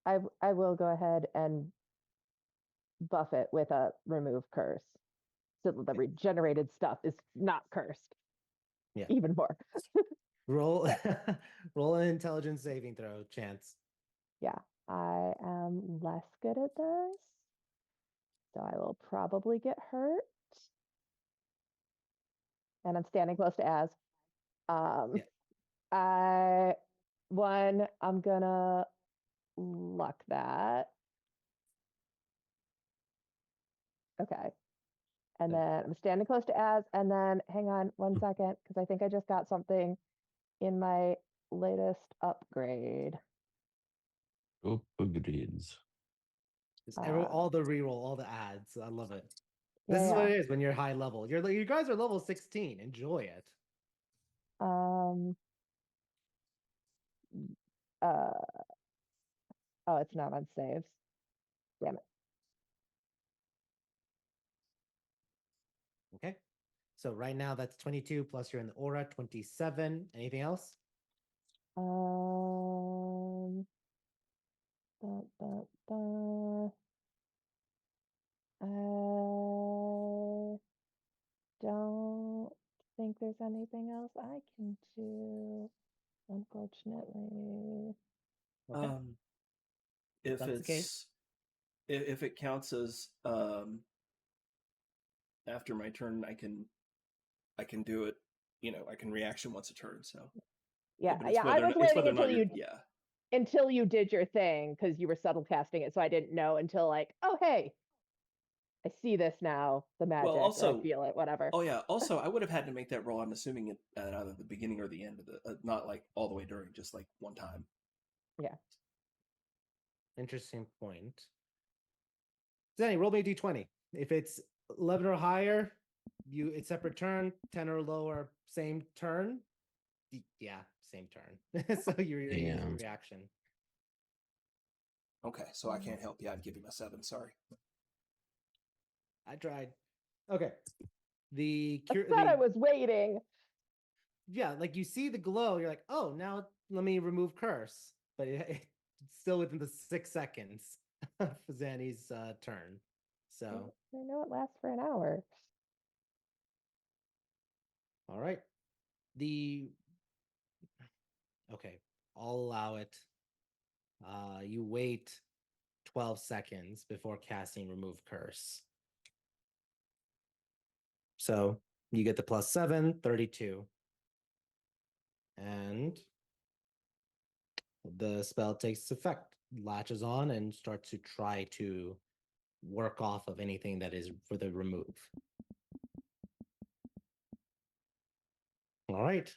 I will go ahead and buff it with a remove curse, so that the regenerated stuff is not cursed. Yeah. Even more. Roll roll an intelligence saving throw, Chance. Yeah, I am less good at this, so I will probably get hurt. And I'm standing close to Az. Yeah. I'm gonna luck that. Okay. And Okay. then I'm standing close to Az, and then hang on 1 second, because I think I just got something in my latest upgrade. Upgrades. All the reroll, all the ads. I love it. Yeah, This is what yeah. it is when you're high level. You guys are level 16. Enjoy it. Uh, oh, it's not on saves. Damn it. Okay. So right now that's 22 plus you're in the aura, 27. Anything else? Da, da, da. I don't think there's anything else I can do, unfortunately. Okay. If That's the case. if it counts as after my turn, I can do it. I can reaction once a turn. So Yeah, but it's yeah. I whether or was not- it's waiting whether or not until you're- you yeah. until you did your thing, because you were subtle casting it, so I didn't know until like, oh hey, I see this now, the magic, or also- I feel it, whatever. Oh yeah. Also, I would have had to make that roll. I'm assuming it at either the beginning or the end of the, not like all the way during, just like one time. Yeah. Interesting point. Zanny, roll me a d20. If it's 11 or higher, it's separate turn. 10 or lower, same turn. Yeah, same turn. So you're using your Damn. reaction. Okay, so I can't help you. I'd give you my 7. Sorry. I tried. Okay. The I said I was waiting. Yeah, like you see the glow, you're like, oh, now let me remove curse, but it's still within the 6 seconds of Zanny's turn. So, I know it lasts for an hour. all right. Okay, I'll allow it. You wait 12 seconds before casting remove curse. So you get the +7, 32. And the spell takes effect, latches on, and starts to try to work off of anything that is for the remove. All right.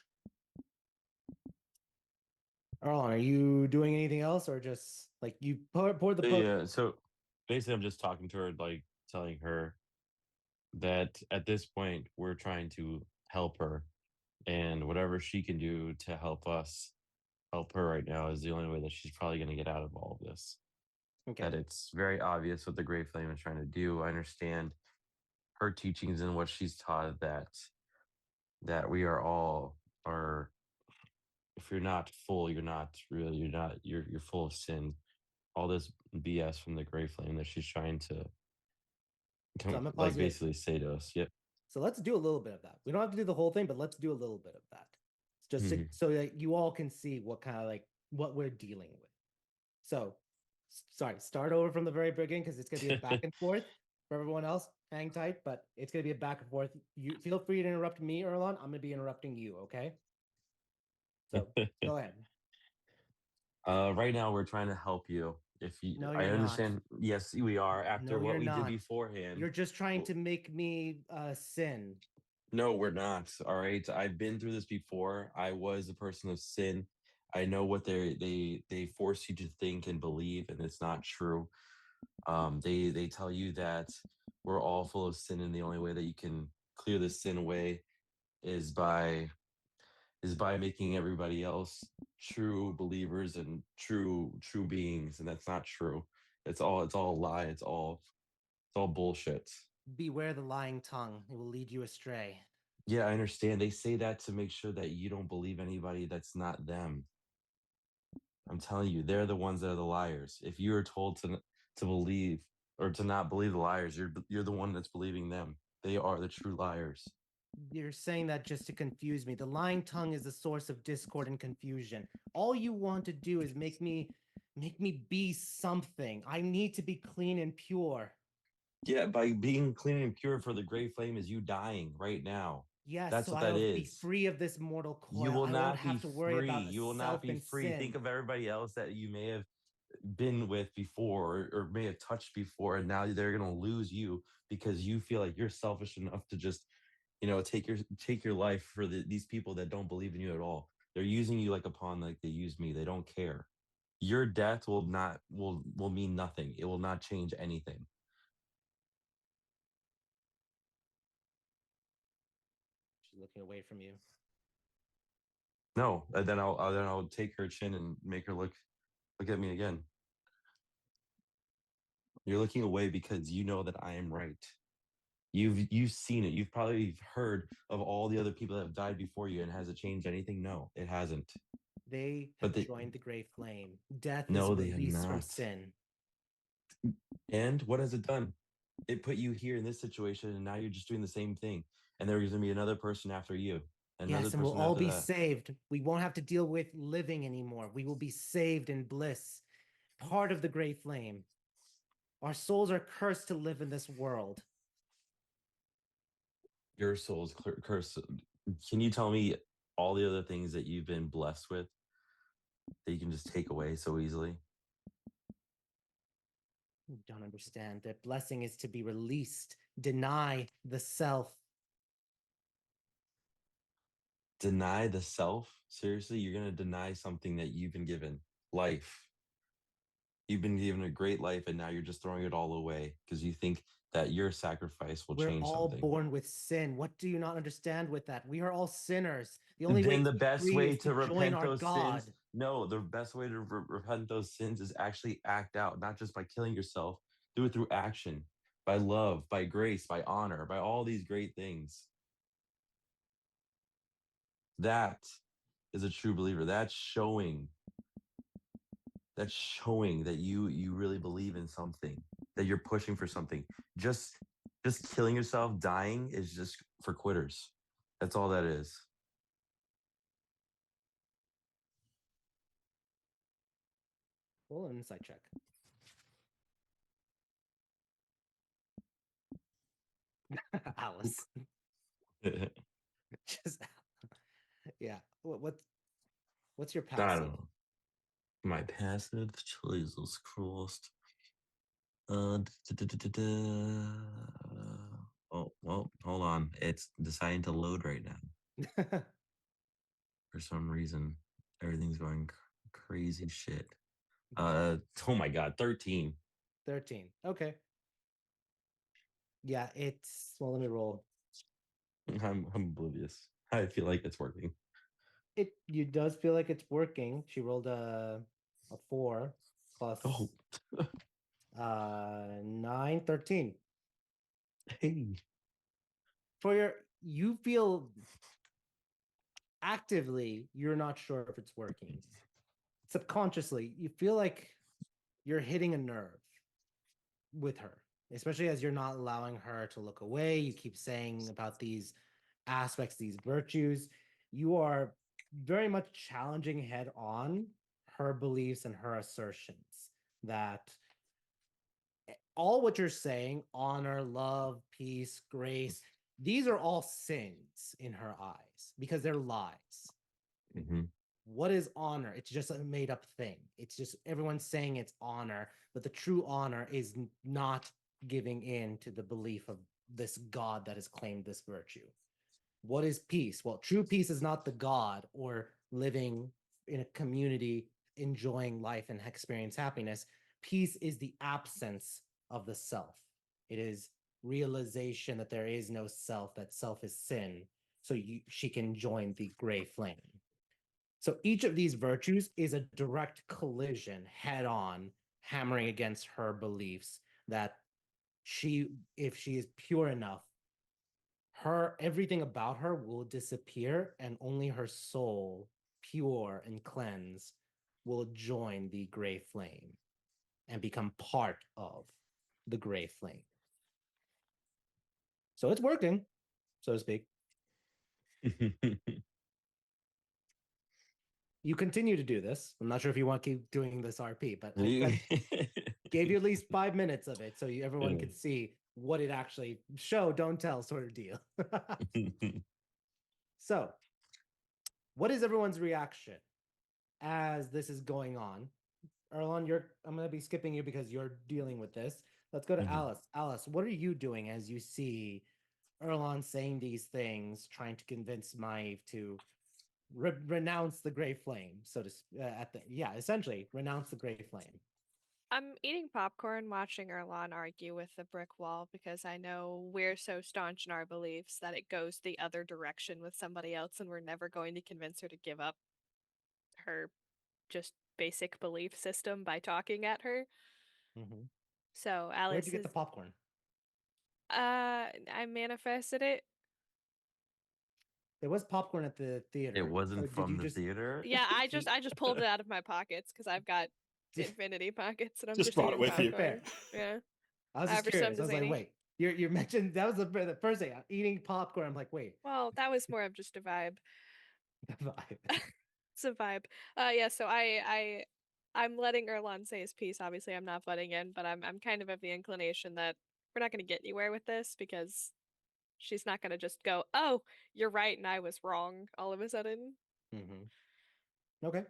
Erlon, are you doing anything else, or just like you poured the potion? Yeah. So basically, I'm just talking to her, like telling her that at this point we're trying to help her, and whatever she can do to help us help her right now is the only way that she's probably going to get out of all of this. Okay. That it's very obvious what the Great Flame is trying to do. I understand her teachings and what she's taught, that we are all are. If you're not full, you're not really. You're full of sin. All this BS from the Great Flame that she's trying to So I'm gonna like pause you. basically say to us. Yep. So let's do a little bit of that. We don't have to do the whole thing, but let's do a little bit of that. Just Mhm. so that you all can see what kind of like what we're dealing with. So, sorry, start over from the very beginning because it's gonna be a back and forth for everyone else. Hang tight, but it's gonna be a back and forth. You feel free to interrupt me, Erlon. I'm gonna be interrupting you. Okay. So go ahead. Right now, we're trying to help you. If you, No, I you're not. understand. Yes, we are. After No, what you're we not. did beforehand. You're just trying to make me sin. No, we're not. All right. I've been through this before. I was a person of sin. I know what they force you to think and believe, and it's not true. They tell you that we're all full of sin, and the only way that you can clear the sin away is by making everybody else true believers and true beings, and that's not true. It's all a lie. It's all bullshit. Beware the lying tongue; it will lead you astray. Yeah, I understand. They say that to make sure that you don't believe anybody that's not them. I'm telling you, they're the ones that are the liars. If you are told to believe or to not believe the liars. You're the one that's believing them. They are the true liars. You're saying that just to confuse me. The lying tongue is the source of discord and confusion. All you want to do is make me be something. I need to be clean and pure. Yeah, by being clean and pure for the great flame is you dying right now. Yes, That's so what that I'll be is. free of this mortal coil. You will I won't not be have to worry free. about the You will not self be and free. sin. Think of everybody else that you may have been with before or may have touched before, and now they're gonna lose you because you feel like you're selfish enough to just, take your life for these people that don't believe in you at all. They're using you like a pawn, like they use me. They don't care. Your death will mean nothing. It will not change anything. She's looking away from you. No, and then I'll take her chin and make her look at me again. You're looking away because you know that I am right. You've seen it. You've probably heard of all the other people that have died before you, and has it changed anything? No, it hasn't. They But have they joined the gray flame. Death is no, they have release from not. sin. And what has it done? It put you here in this situation, and now you're just doing the same thing. And there's gonna be another person after you, another Yes, and we'll person all after be that. saved. We won't have to deal with living anymore. We will be saved in bliss, part of the gray flame. Our souls are cursed to live in this world. Your soul's cursed. Can you tell me all the other things that you've been blessed with that you can just take away so easily? You don't understand. That blessing is to be released. Deny the self. Deny the self? Seriously, you're gonna deny something that you've been given? Life. You've been given a great life, and now you're just throwing it all away because you think that your sacrifice will We're change all something. born with sin. What do you not understand with that? We are all sinners. The only way Then to the be best free way is to to join repent our those God. sins, no, the best way to repent those sins is actually act out, not just by killing yourself. Do it through action, by love, by grace, by honor, by all these great things. That is a true believer. That's showing that you really believe in something, that you're pushing for something. Just killing yourself, dying is just for quitters. That's all that is. Roll an insight check. Alice. Just yeah. What's your I passive? don't know. My passive, Jesus Christ. Oh, well, hold on. It's deciding to load right now. For some reason, everything's going crazy shit. Oh my God, 13. 13. Okay. Yeah, it's well, let me roll. I'm oblivious. I feel like it's working. It you does feel like it's working. She rolled a 4 plus Oh, 9, 13. hey. You feel actively you're not sure if it's working. Subconsciously, you feel like you're hitting a nerve with her, especially as you're not allowing her to look away. You keep saying about these aspects, these virtues. You are very much challenging head on her beliefs and her assertions that all what you're saying, honor, love, peace, grace, these are all sins in her eyes because they're lies. Mm-hmm. What is honor? It's just a made up thing. It's just everyone's saying it's honor, but the true honor is not giving in to the belief of this God that has claimed this virtue. What is peace? Well, true peace is not the God or living in a community, enjoying life and experience happiness. Peace is the absence of the self. It is realization that there is no self, that self is sin. So she can join the gray flame. So each of these virtues is a direct collision head on, hammering against her beliefs that if she is pure enough, everything about her will disappear, and only her soul, pure and cleansed, will join the gray flame and become part of the gray flame. So it's working, so to speak. You continue to do this. I'm not sure if you want to keep doing this RP, but I gave you at least 5 minutes of it so everyone Yeah. could see what it actually show, don't tell sort of deal. So, what is everyone's reaction as this is going on? Erlon, I'm going to be skipping you because you're dealing with this. Let's go to Mhm. Alice. Alice, what are you doing as you see Erlon saying these things, trying to convince Maeve to renounce the gray flame, so to essentially renounce the gray flame. I'm eating popcorn, watching Erlon argue with the brick wall because I know we're so staunch in our beliefs that it goes the other direction with somebody else, and we're never going to convince her to give up her just basic belief system by talking at her. Mm-hmm. So Where'd Alice you get is the popcorn? I manifested it. There was popcorn at the theater. It wasn't Did from you the just theater. Yeah, I just pulled it out of my pockets because I've got infinity pockets and I'm Just just brought it eating with you. popcorn. Fair. Yeah. I was just For curious. some I was like, zany. wait, you mentioned that was the first thing, eating popcorn. I'm like, wait, Well, that was more of just a vibe. the vibe. It's a vibe. Yeah, so I'm letting Erlon say his piece. Obviously, I'm not butting in, but I'm kind of the inclination that we're not going to get anywhere with this because she's not going to just go, "Oh, you're right, and I was wrong," all of a sudden. Mm-hmm. Okay.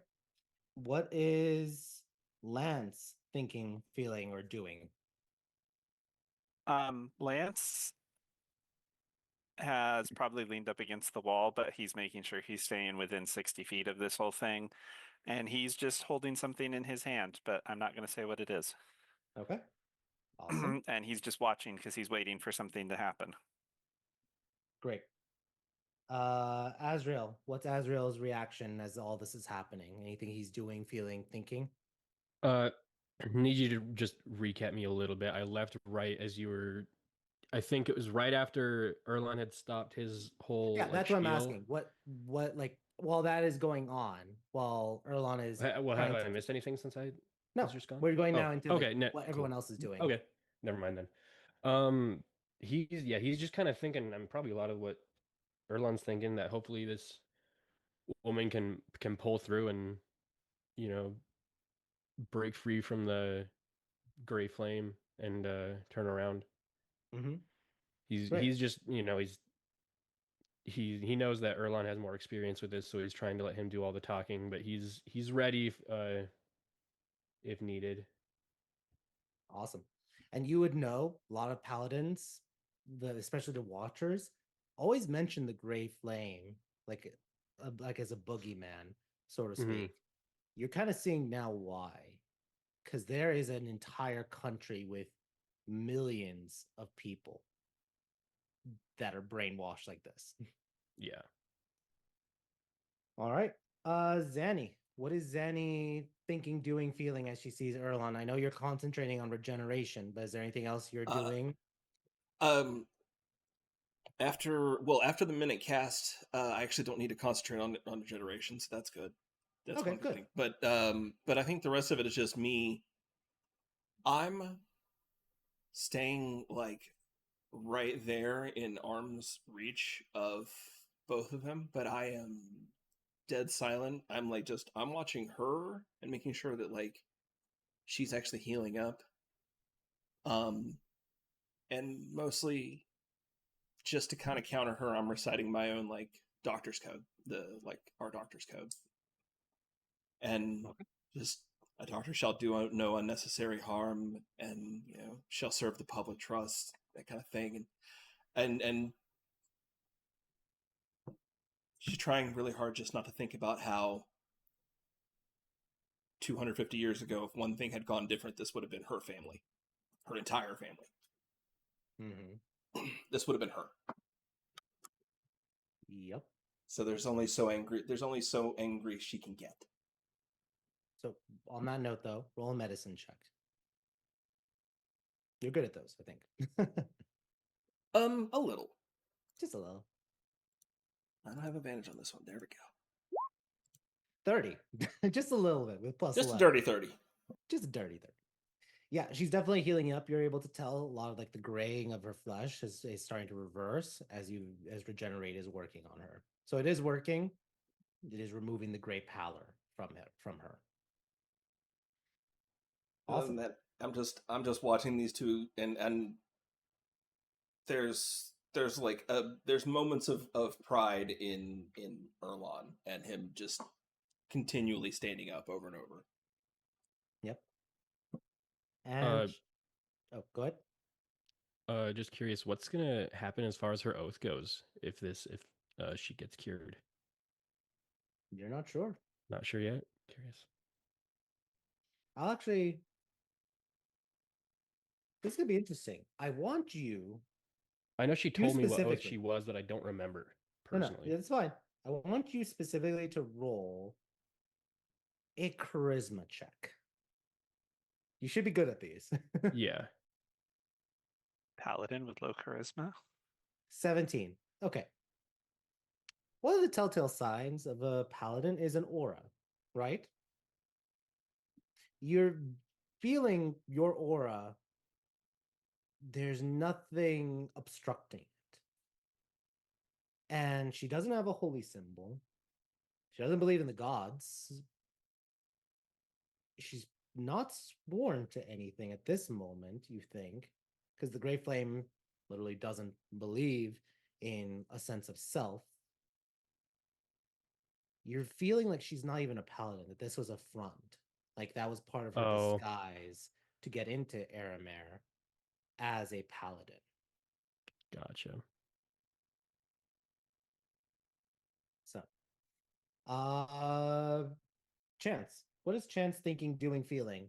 What is Lance thinking, feeling, or doing? Lance has probably leaned up against the wall, but he's making sure he's staying within 60 feet of this whole thing. And he's just holding something in his hand, but I'm not going to say what it is. Okay. Awesome. And he's just watching because he's waiting for something to happen. Great. Azrael, what's Azrael's reaction as all this is happening? Anything he's doing, feeling, thinking? I need you to just recap me a little bit. I left right as you were. I think it was right after Erlon had stopped his whole. Yeah, like, that's what I'm spiel. asking. What like while that is going on, while Erlon is Well, have trying I to missed anything since I no, was just gone? we're going Oh, now into okay, what cool. everyone else is doing. Okay, never mind then. He's just kind of thinking. I'm probably a lot of what Erlon's thinking, that hopefully this woman can pull through and break free from the gray flame and turn around. Mm-hmm. Great. He's just he knows that Erlon has more experience with this, so he's trying to let him do all the talking, but he's ready if needed. Awesome. And you would know a lot of paladins, especially the Watchers, always mention the gray flame like as a boogeyman, so to speak. You're kind of seeing now why, because there is an entire country with millions of people that are brainwashed like this. Yeah. All right. Zanny, what is Zanny thinking, doing, feeling as she sees Erlon? I know you're concentrating on regeneration, but is there anything else you're doing? After the minute cast, I actually don't need to concentrate on regeneration, so that's good. That's Okay, one good. thing. But I think the rest of it is just me. I'm staying like right there in arm's reach of both of them, but I am dead silent. I'm like I'm watching her and making sure that like she's actually healing up. And mostly just to kind of counter her, I'm reciting my own like doctor's code, our doctor's code. And just a doctor shall do no unnecessary harm, and shall serve the public trust, that kind of thing. And she's trying really hard just not to think about how 250 years ago, if one thing had gone different, this would have been her family, her entire family. Mm-hmm. This would have been her. Yep. So there's only so angry she can get. So on that note, though, roll a medicine check. You're good at those, I think. A little. Just a little. I don't have advantage on this one. There we go. 30. Just a little bit with plus Just 11. a dirty 30. Just a dirty 30. Yeah, she's definitely healing up. You're able to tell a lot of like the graying of her flesh is starting to reverse as regenerate is working on her. So it is working. It is removing the gray pallor from her. Other Awesome. than that, I'm just watching these two, and there's like there's moments of pride in Erlon and him just continually standing up over and over. Yep. And Uh, oh, good. Just curious, what's gonna happen as far as her oath goes if she gets cured? You're not sure. Not sure yet. Curious. I'll actually. This is gonna be interesting. I want you. I know she You told me what oath specifically. she was, but I don't remember No, personally. that's fine. I want you specifically to roll a charisma check. You should be good at these. Yeah. Paladin with low charisma. 17. Okay. One of the telltale signs of a paladin is an aura, right? You're feeling your aura. There's nothing obstructing it. And she doesn't have a holy symbol. She doesn't believe in the gods. She's not sworn to anything at this moment, you think, because the Gray Flame literally doesn't believe in a sense of self. You're feeling like she's not even a paladin, that this was a front. Like that was part of her Oh. disguise to get into Aramare as a paladin. Gotcha. So, Chance. What is Chance thinking, doing, feeling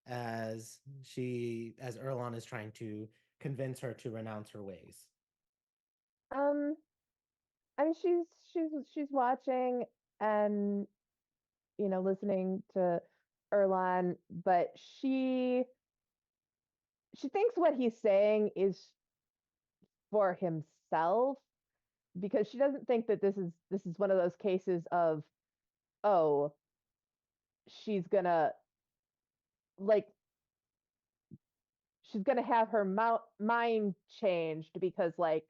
as Erlon is trying to convince her to renounce her ways? I mean, she's watching and listening to Erlon, but she thinks what he's saying is for himself because she doesn't think that this is one of those cases of, oh, she's gonna like she's gonna have her mind changed because like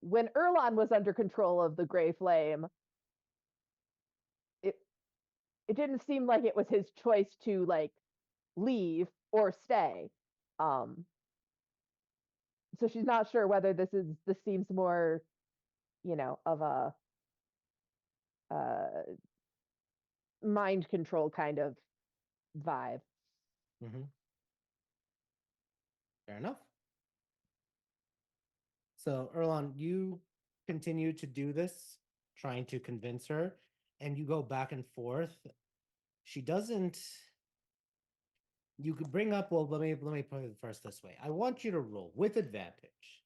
when Erlon was under control of the Gray Flame, it it didn't seem like it was his choice to like leave or stay. Um, so she's not sure whether this seems more, of a uh, mind control kind of vibe. Mm-hmm. Fair enough. So, Erlon, you continue to do this, trying to convince her, and you go back and forth. She doesn't. You could bring up. Well, let me put it first this way. I want you to roll with advantage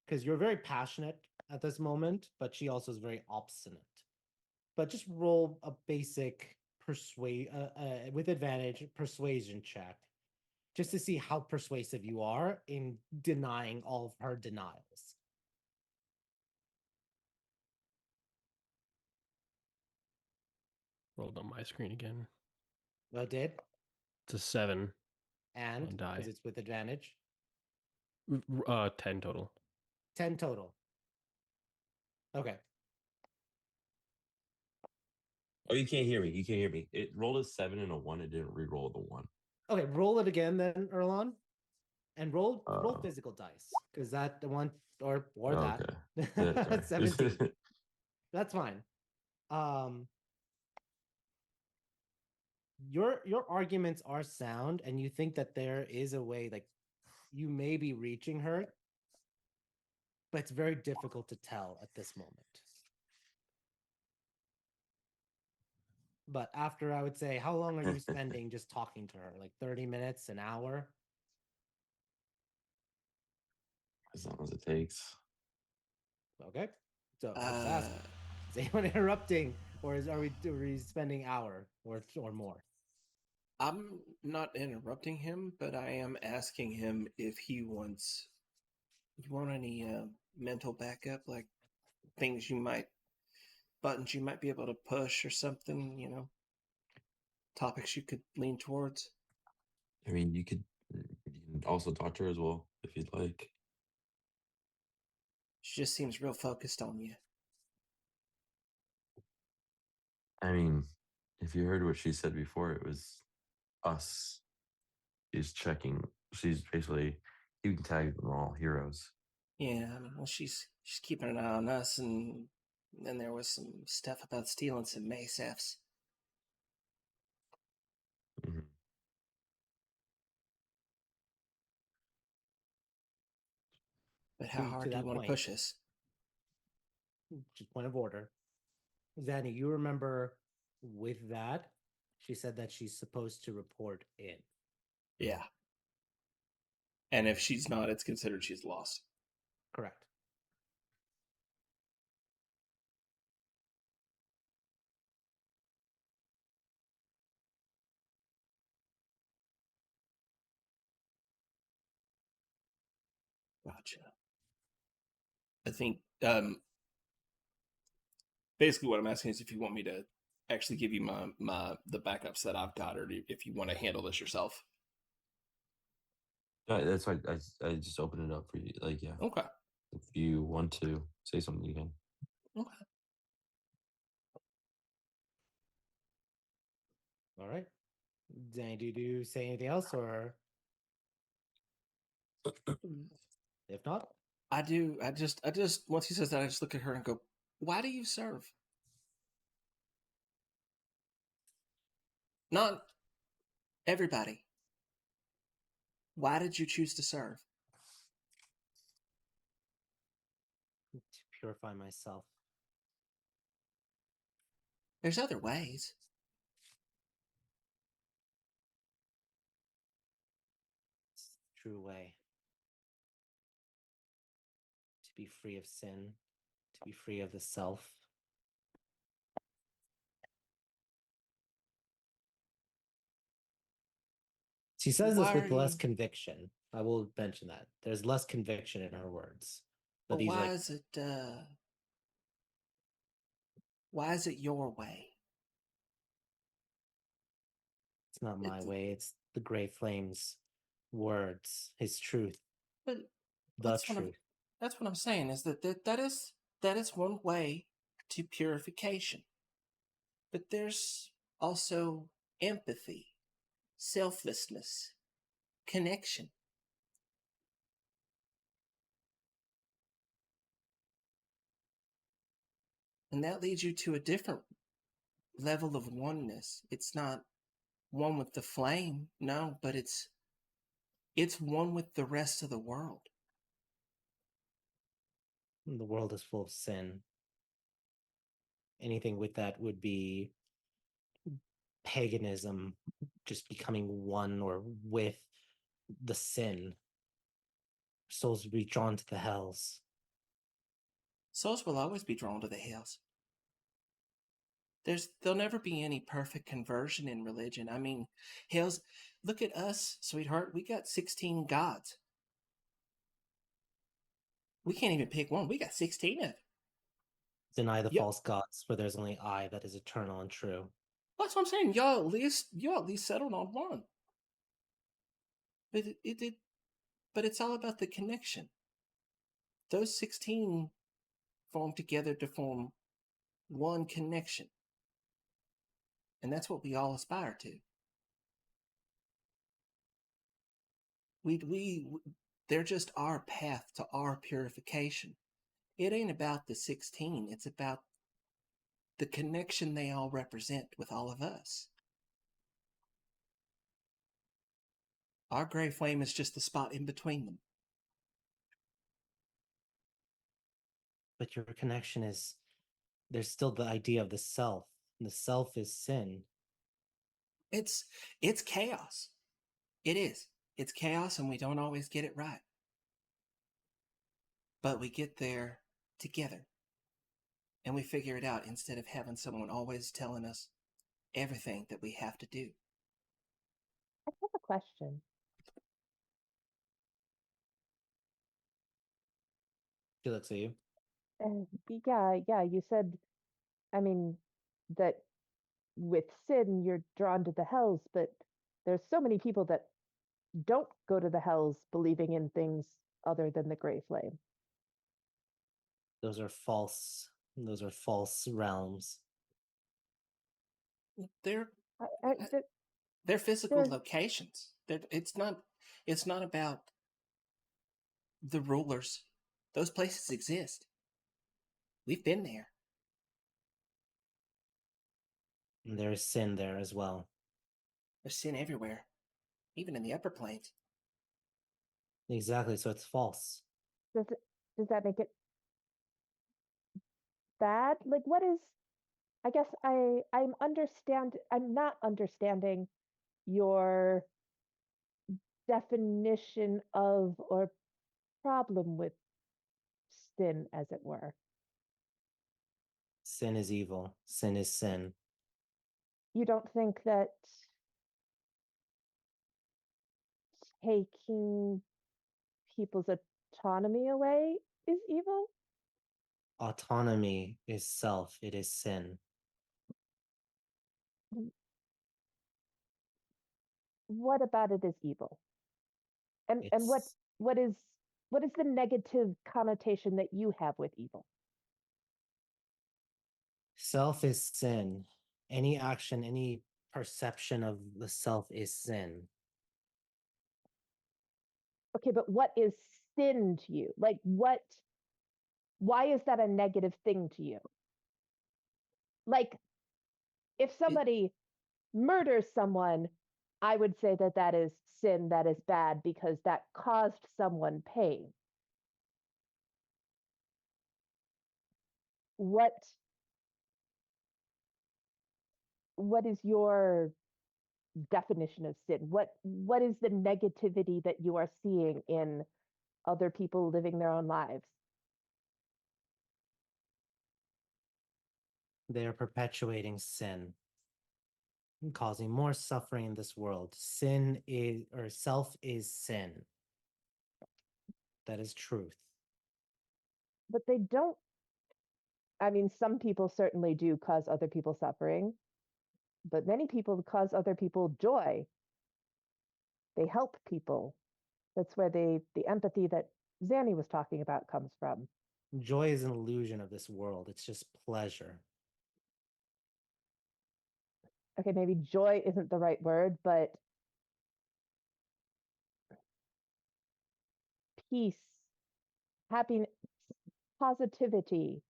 because you're very passionate at this moment, but she also is very obstinate. But just roll a basic persuade with advantage persuasion check just to see how persuasive you are in denying all of her denials. Rolled on my screen again. Well, it did. It's a 7 And on die. because it's with advantage, 10 total. 10 total. Okay. Oh, you can't hear me. You can't hear me. It rolled a 7 and a 1. It didn't re-roll the 1. Okay, roll it again then, Erlon. And roll Oh. physical dice. Because that the one or Okay. that. Okay. 17. That's fine. Your arguments are sound, and you think that there is a way, like you may be reaching her, but it's very difficult to tell at this moment. But after, I would say, how long are you spending just talking to her? Like 30 minutes, an hour? As long as it takes. Okay. So I'll just ask, is anyone interrupting, or are we spending hour or more? I'm not interrupting him, but I am asking him if he wants. You want any mental backup, like buttons you might be able to push or something? Topics you could lean towards. I mean, you can also talk to her as well if you'd like. She just seems real focused on you. I mean, if you heard what she said before, it was us. She's checking. She's basically, you can tag them all heroes. Yeah, I mean, well, she's keeping an eye on us, and then there was some stuff about stealing some mace Fs. Mhm. But how To hard do you that want to point, push us? just point of order. Zanny, you remember with that, she said that she's supposed to report in. Yeah. And if she's not, it's considered she's lost. Correct. Gotcha. I think basically what I'm asking is if you want me to actually give you the backups that I've got, or if you want to handle this yourself. That's why I just opened it up for you. Like, yeah, Okay. if you want to say something, you can. Okay. All right. Zanny, do you say anything else, or if not? I do. I just once he says that, I just look at her and go, "Why do you serve?" Not everybody. Why did you choose to serve? To purify myself. There's other ways. It's the true way. To be free of sin, to be free of the self. She says Why this with are less you? conviction. I will mention that. There's less conviction in her words. But But these why like is it? Why is it your way? it's not my It's, way, it's the Gray Flames words, his truth, but the that's what I'm. truth. That's what I'm saying. Is that is one way to purification. But there's also empathy, selflessness, connection. And that leads you to a different level of oneness. It's not one with the flame, no, but it's one with the rest of the world. The world is full of sin. Anything with that would be paganism, just becoming one or with the sin. Souls would be drawn to the hells. Souls will always be drawn to the hills. There'll never be any perfect conversion in religion. I mean, hells, look at us, sweetheart. We got 16 gods. We can't even pick one. We got 16 of them. Deny the Yep. false gods, for there's only I that is eternal and true. That's what I'm saying. Y'all at least settled on one. But but it's all about the connection. Those 16 form together to form one connection. And that's what we all aspire to. They're just our path to our purification. It ain't about the 16, it's about the connection they all represent with all of us. Our gray flame is just the spot in between them. But your connection is there's still the idea of the self. The self is sin. It's chaos. It is. It's chaos and we don't always get it right. But we get there together. And we figure it out instead of having someone always telling us everything that we have to do. I have a question. She looks at you. Yeah. You said, I mean, that with sin you're drawn to the hells, but there's so many people that don't go to the hells believing in things other than the gray flame. Those are false. Those are false realms. They're I, th- they're physical There's- locations. It's not about the rulers. Those places exist. We've been there. And there is sin there as well. There's sin everywhere, even in the upper planes. Exactly. So it's false. does that make it bad? Like, what is? I guess I'm not understanding your definition of or problem with sin, as it were. Sin is evil. Sin is sin. You don't think that taking people's autonomy away is evil? Autonomy is self. It is sin. What about it is evil? And It's what is the negative connotation that you have with evil? self is sin. Any action, any perception of the self is sin. Okay, but what is sin to you? Like, why is that a negative thing to you? Like, if somebody murders someone, I would say that that is sin, that is bad because that caused someone pain. What is your definition of sin? What is the negativity that you are seeing in other people living their own lives? They are perpetuating sin, causing more suffering in this world. Sin is, or self is sin. That is truth. But they don't. I mean, some people certainly do cause other people suffering, but many people cause other people joy. They help people. That's where the empathy that Zanny was talking about comes from. Joy is an illusion of this world. It's just pleasure. Okay, maybe joy isn't the right word, but peace, happiness, positivity,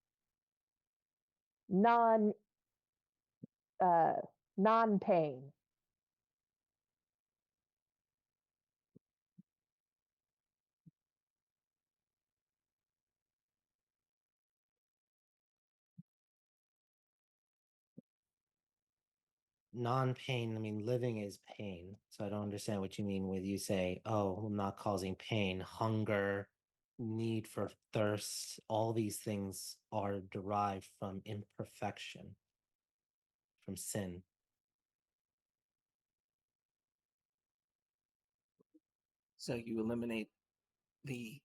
non uh, non pain. Non-pain, I mean, living is pain. So I don't understand what you mean with you say, oh, I'm not causing pain, hunger, need for thirst. All these things are derived from imperfection, from sin. So you eliminate the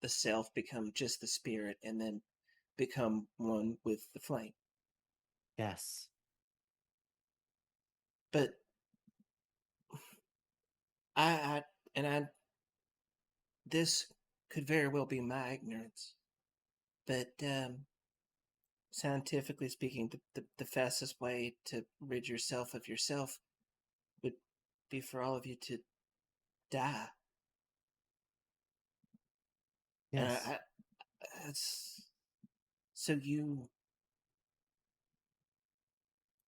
the self, become just the spirit, and then become one with the flame. Yes. But I and I this could very well be my ignorance, but scientifically speaking, the fastest way to rid yourself of yourself would be for all of you to die. And Yes. it's so you.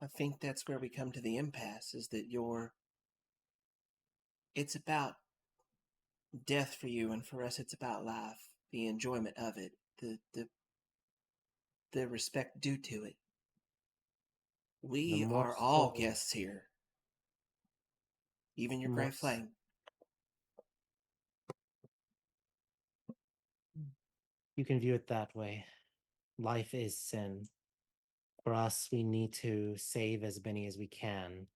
I think that's where we come to the impasse. Is that it's about death for you, and for us, it's about life, the enjoyment of it, the respect due to it. The We more are all soul, guests here, even your the more gray flame. you can view it that way. Life is sin. For us, we need to save as many as we can,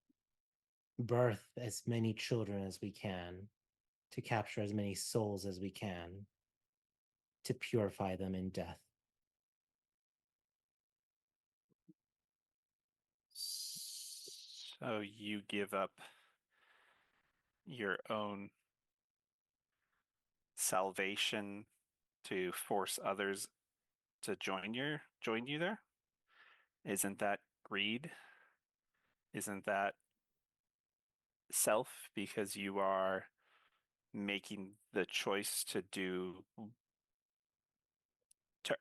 birth as many children as we can, to capture as many souls as we can, to purify them in death. So you give up your own salvation to force others to join you there? Isn't that greed? Isn't that self because you are making the choice to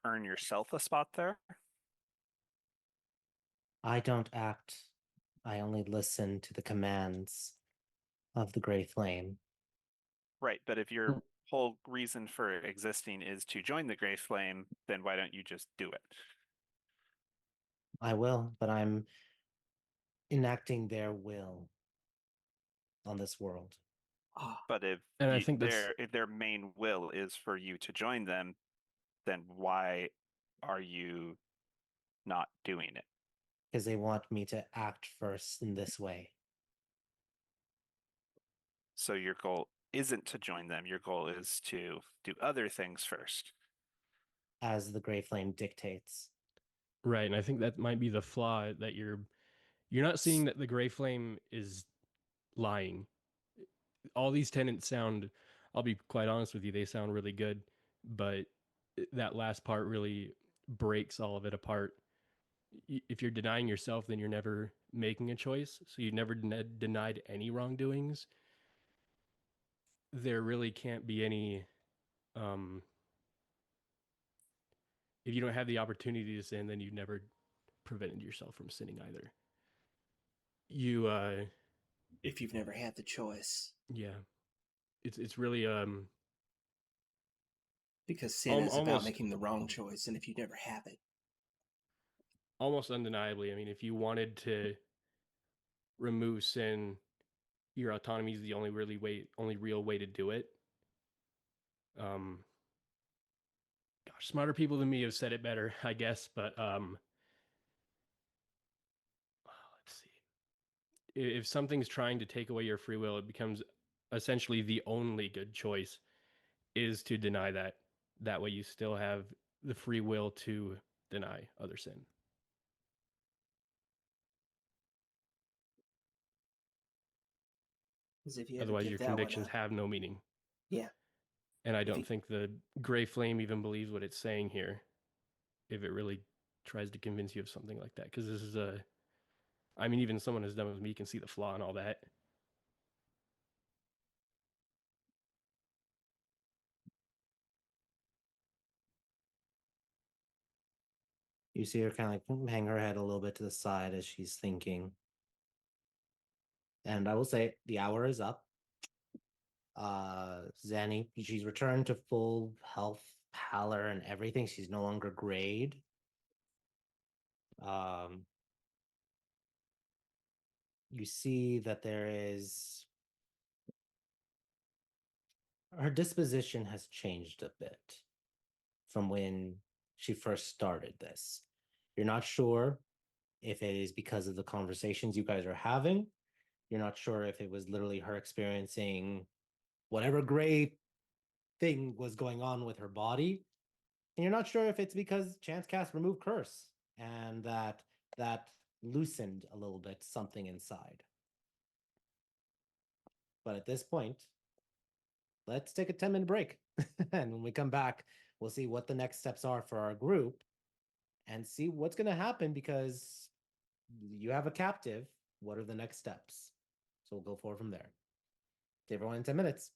earn yourself a spot there? I don't act. I only listen to the commands of the Gray Flame. Right, but if your whole reason for existing is to join the Gray Flame, then why don't you just do it? I will, but I'm enacting their will on this world. Ah, But And I think that's if their main will is for you to join them, then why are you not doing it? Because they want me to act first in this way. So your goal isn't to join them. Your goal is to do other things first. As the Gray Flame dictates. right, and I think that might be the flaw, that you're not seeing that the Gray Flame is lying. All these tenants sound, I'll be quite honest with you, they sound really good, but that last part really breaks all of it apart. If you're denying yourself, then you're never making a choice. So you never denied any wrongdoings. There really can't be any. If you don't have the opportunity to sin, then you never prevented yourself from sinning either. You, if you've never had the choice, yeah, it's really because sin is about almost making the wrong choice, and if you never have it, almost undeniably. I mean, if you wanted to remove sin, your autonomy is the only real way to do it. Um, Gosh, smarter people than me have said it better, I guess. But let's see. If something's trying to take away your free will, it becomes essentially the only good choice is to deny that. That way, you still have the free will to deny other sin. because if you ever Otherwise, give your that one convictions up, have no meaning. yeah, And I if don't you, think the Gray Flame even believes what it's saying here, if it really tries to convince you of something like that. Because this is I mean, even someone as dumb as me can see the flaw in all that. You see her kind of like hang her head a little bit to the side as she's thinking. And I will say the hour is up. Zanny, she's returned to full health, pallor, and everything. She's no longer grayed. You see that there is her disposition has changed a bit from when she first started this. You're not sure if it is because of the conversations you guys are having. You're not sure if it was literally her experiencing whatever gray thing was going on with her body. And you're not sure if it's because Chance Cast removed curse and that loosened a little bit something inside. But at this point, let's take a 10-minute break. And when we come back, we'll see what the next steps are for our group and see what's going to happen, because you have a captive. What are the next steps? So we'll go forward from there. See everyone in 10 minutes.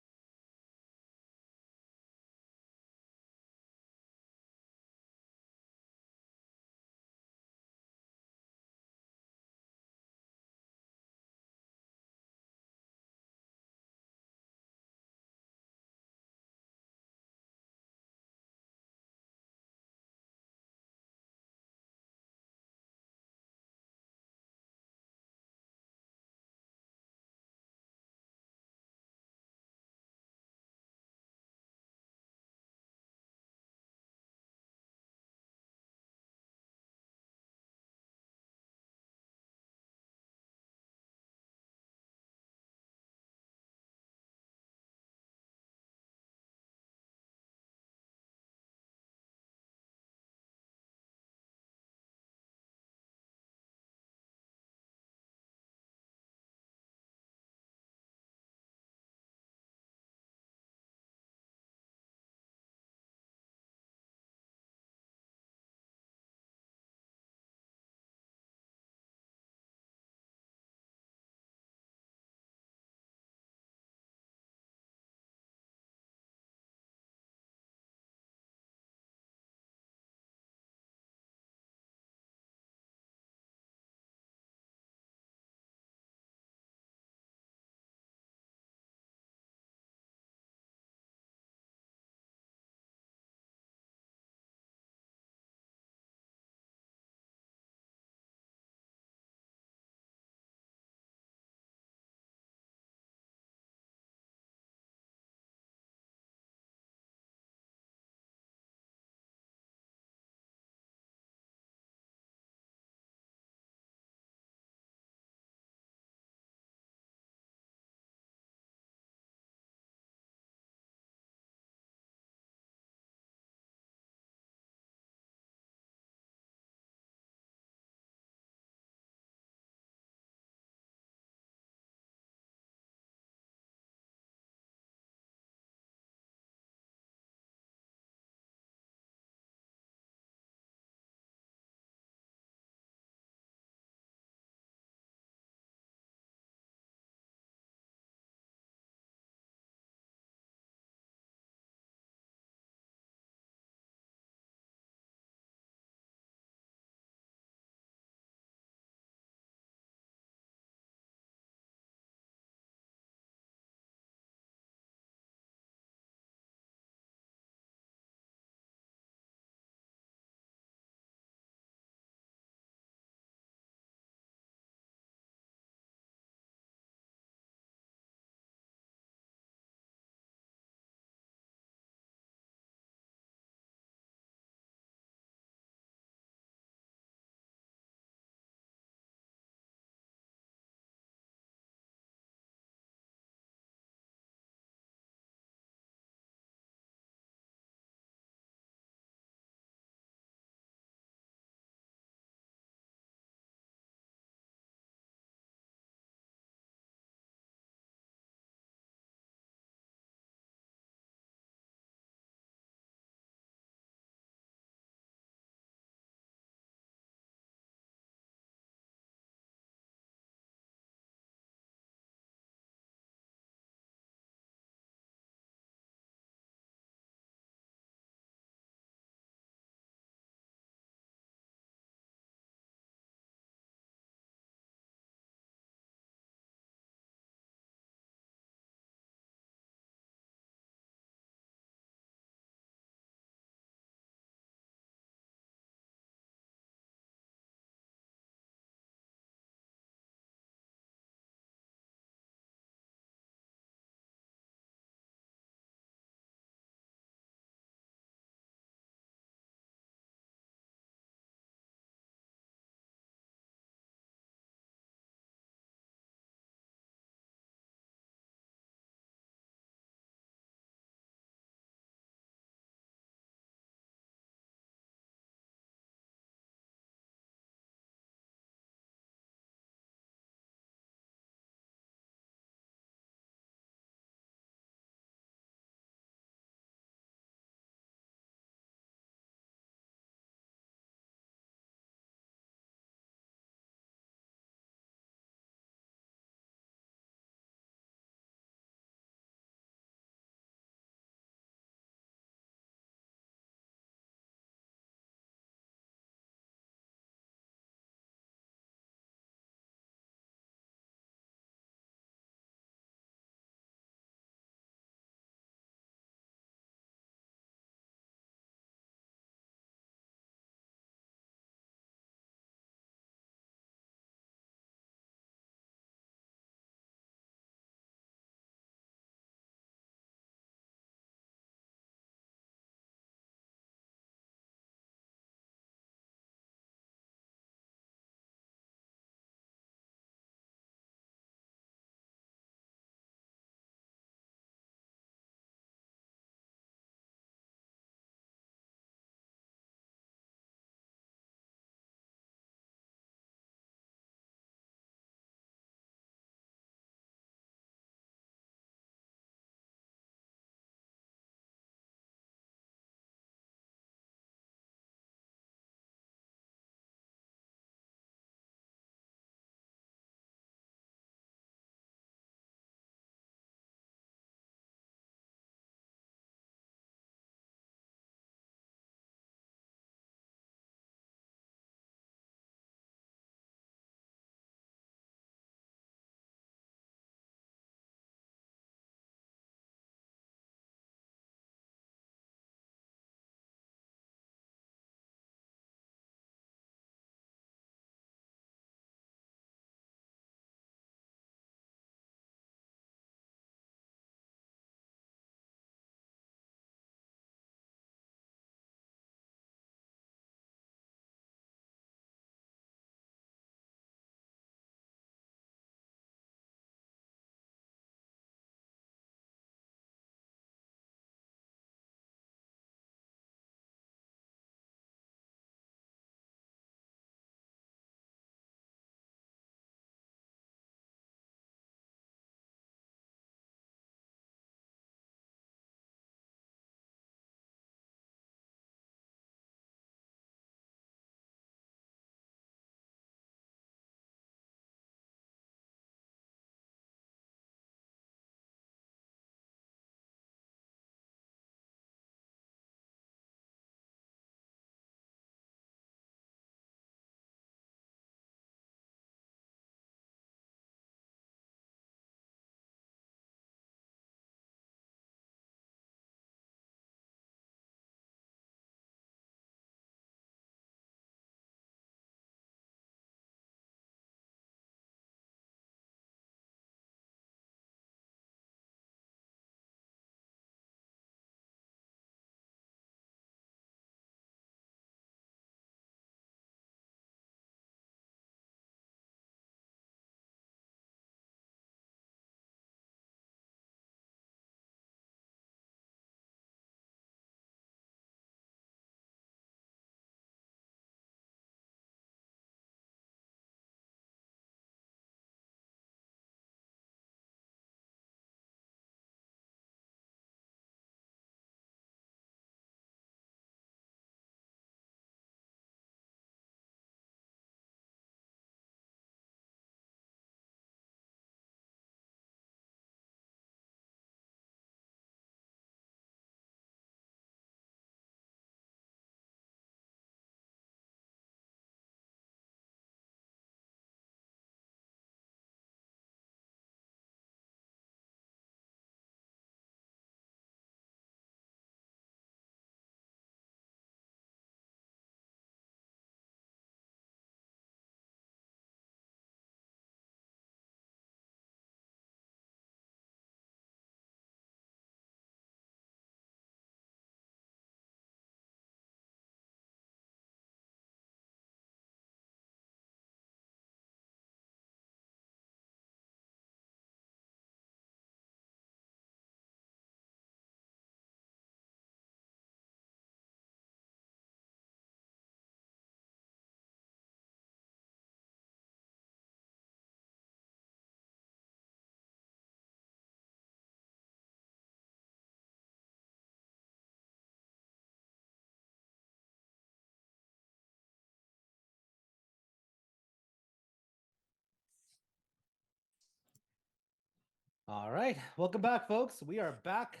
All right, welcome back, folks. We are back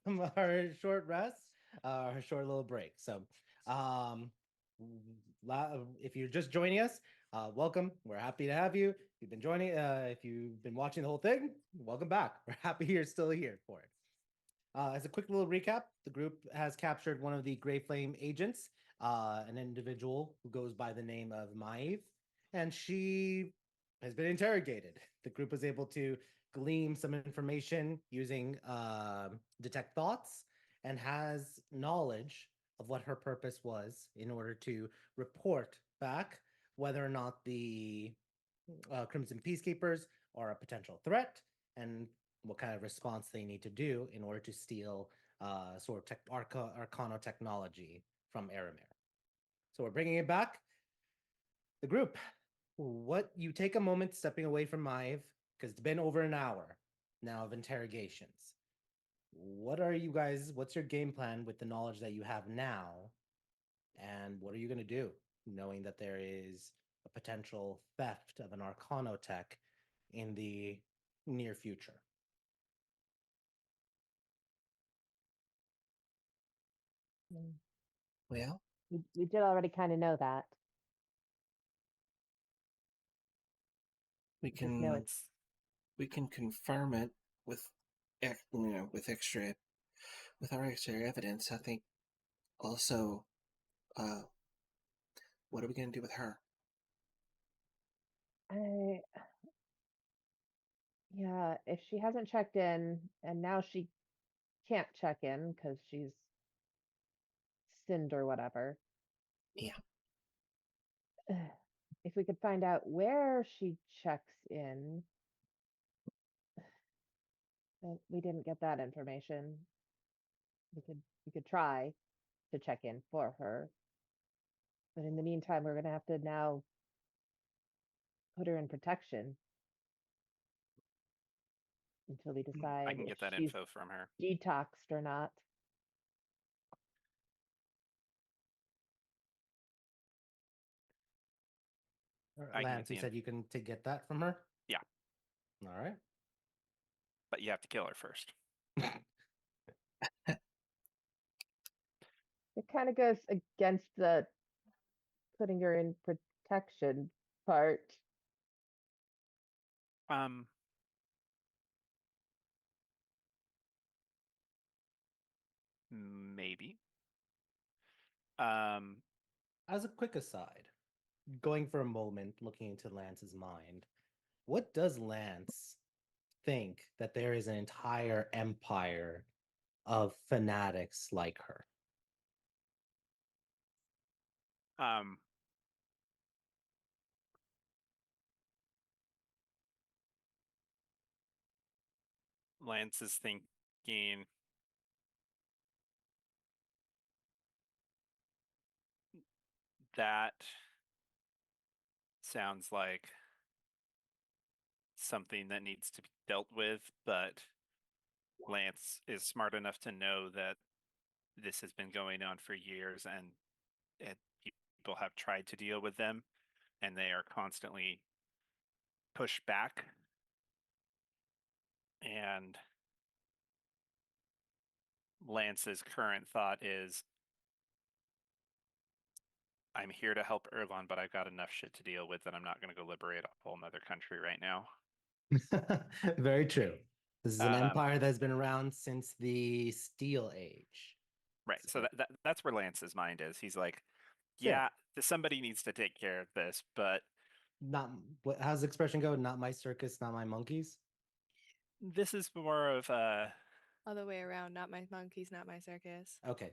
from our short rest, our short little break. So, um, if you're just joining us, welcome. We're happy to have you. If you've been joining, if you've been watching the whole thing, welcome back. We're happy you're still here for it. As a quick little recap, the group has captured one of the Grey Flame agents, an individual who goes by the name of Maeve, and she has been interrogated. The group was able to glean some information using detect thoughts and has knowledge of what her purpose was in order to report back whether or not the Crimson Peacekeepers are a potential threat and what kind of response they need to do in order to steal sort of Arcano technology from Aramir. So we're bringing it back. The group, what you take a moment stepping away from Maeve, because it's been over an hour now of interrogations. What are you guys, what's your game plan with the knowledge that you have now? And what are you going to do, knowing that there is a potential theft of an Arcano tech in the near future? Well, We did already kind of know that. we Just know can it's we can confirm it with with our extra evidence. I think also, what are we going to do with her? yeah, if she hasn't checked in and now she can't check in because she's sinned or whatever. Yeah. If we could find out where she checks in, we didn't get that information. We could try to check in for her. But in the meantime, we're gonna have to now put her in protection until we I decide can if get that she's info from her. detoxed or not. I can Lance, get you the said you can to get that from her? Yeah. All right. But you have to kill her first. It kind of goes against the putting her in protection part. Um, maybe. As a quick aside, going for a moment, looking into Lance's mind, what does Lance think that there is an entire empire of fanatics like her? Um, Lance is thinking that sounds like something that needs to be dealt with, but Lance is smart enough to know that this has been going on for years and people have tried to deal with them and they are constantly pushed back. And Lance's current thought is, I'm here to help Erlon, but I've got enough shit to deal with that I'm not going to go liberate a whole nother country right now. Very true. This is an Um, empire that's been around since the Steel Age. Right. So that's where Lance's mind is. He's like, Fair. yeah, somebody needs to take care of this, but Not what? How's the expression go? Not my circus, not my monkeys. this is more of a Other way around, not my monkeys, not my circus. Okay,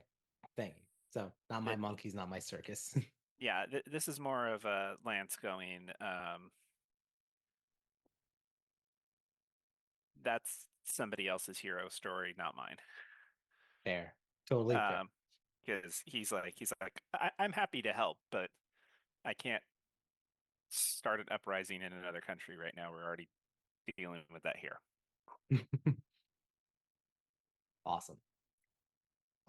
thank you. So, not my It- monkeys, not my circus. yeah. This is more of a Lance going. That's somebody else's hero story, not mine. Fair, totally fair. Because he's like, I'm happy to help, but I can't start an uprising in another country right now. We're already dealing with that here. Awesome.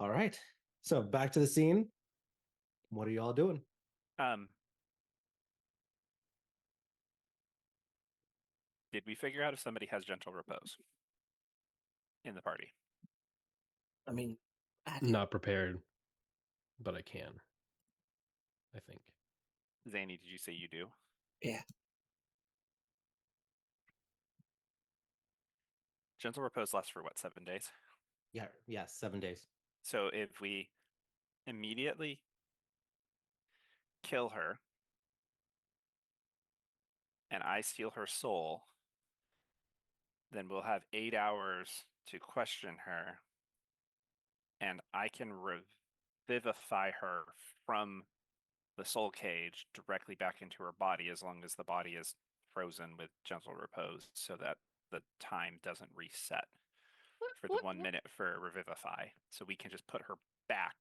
All right. So back to the scene. What are you all doing? Did we figure out if somebody has gentle repose? in the party. I mean, Not prepared, but I can. I think. Zany, did you say you do? yeah. Gentle repose lasts for what, 7 days? Yeah, 7 days. So if we immediately kill her and I steal her soul, then we'll have 8 hours to question her, and I can revivify her from the soul cage directly back into her body as long as the body is frozen with gentle repose so that the time doesn't reset for the 1 minute for revivify. So we can just put her back,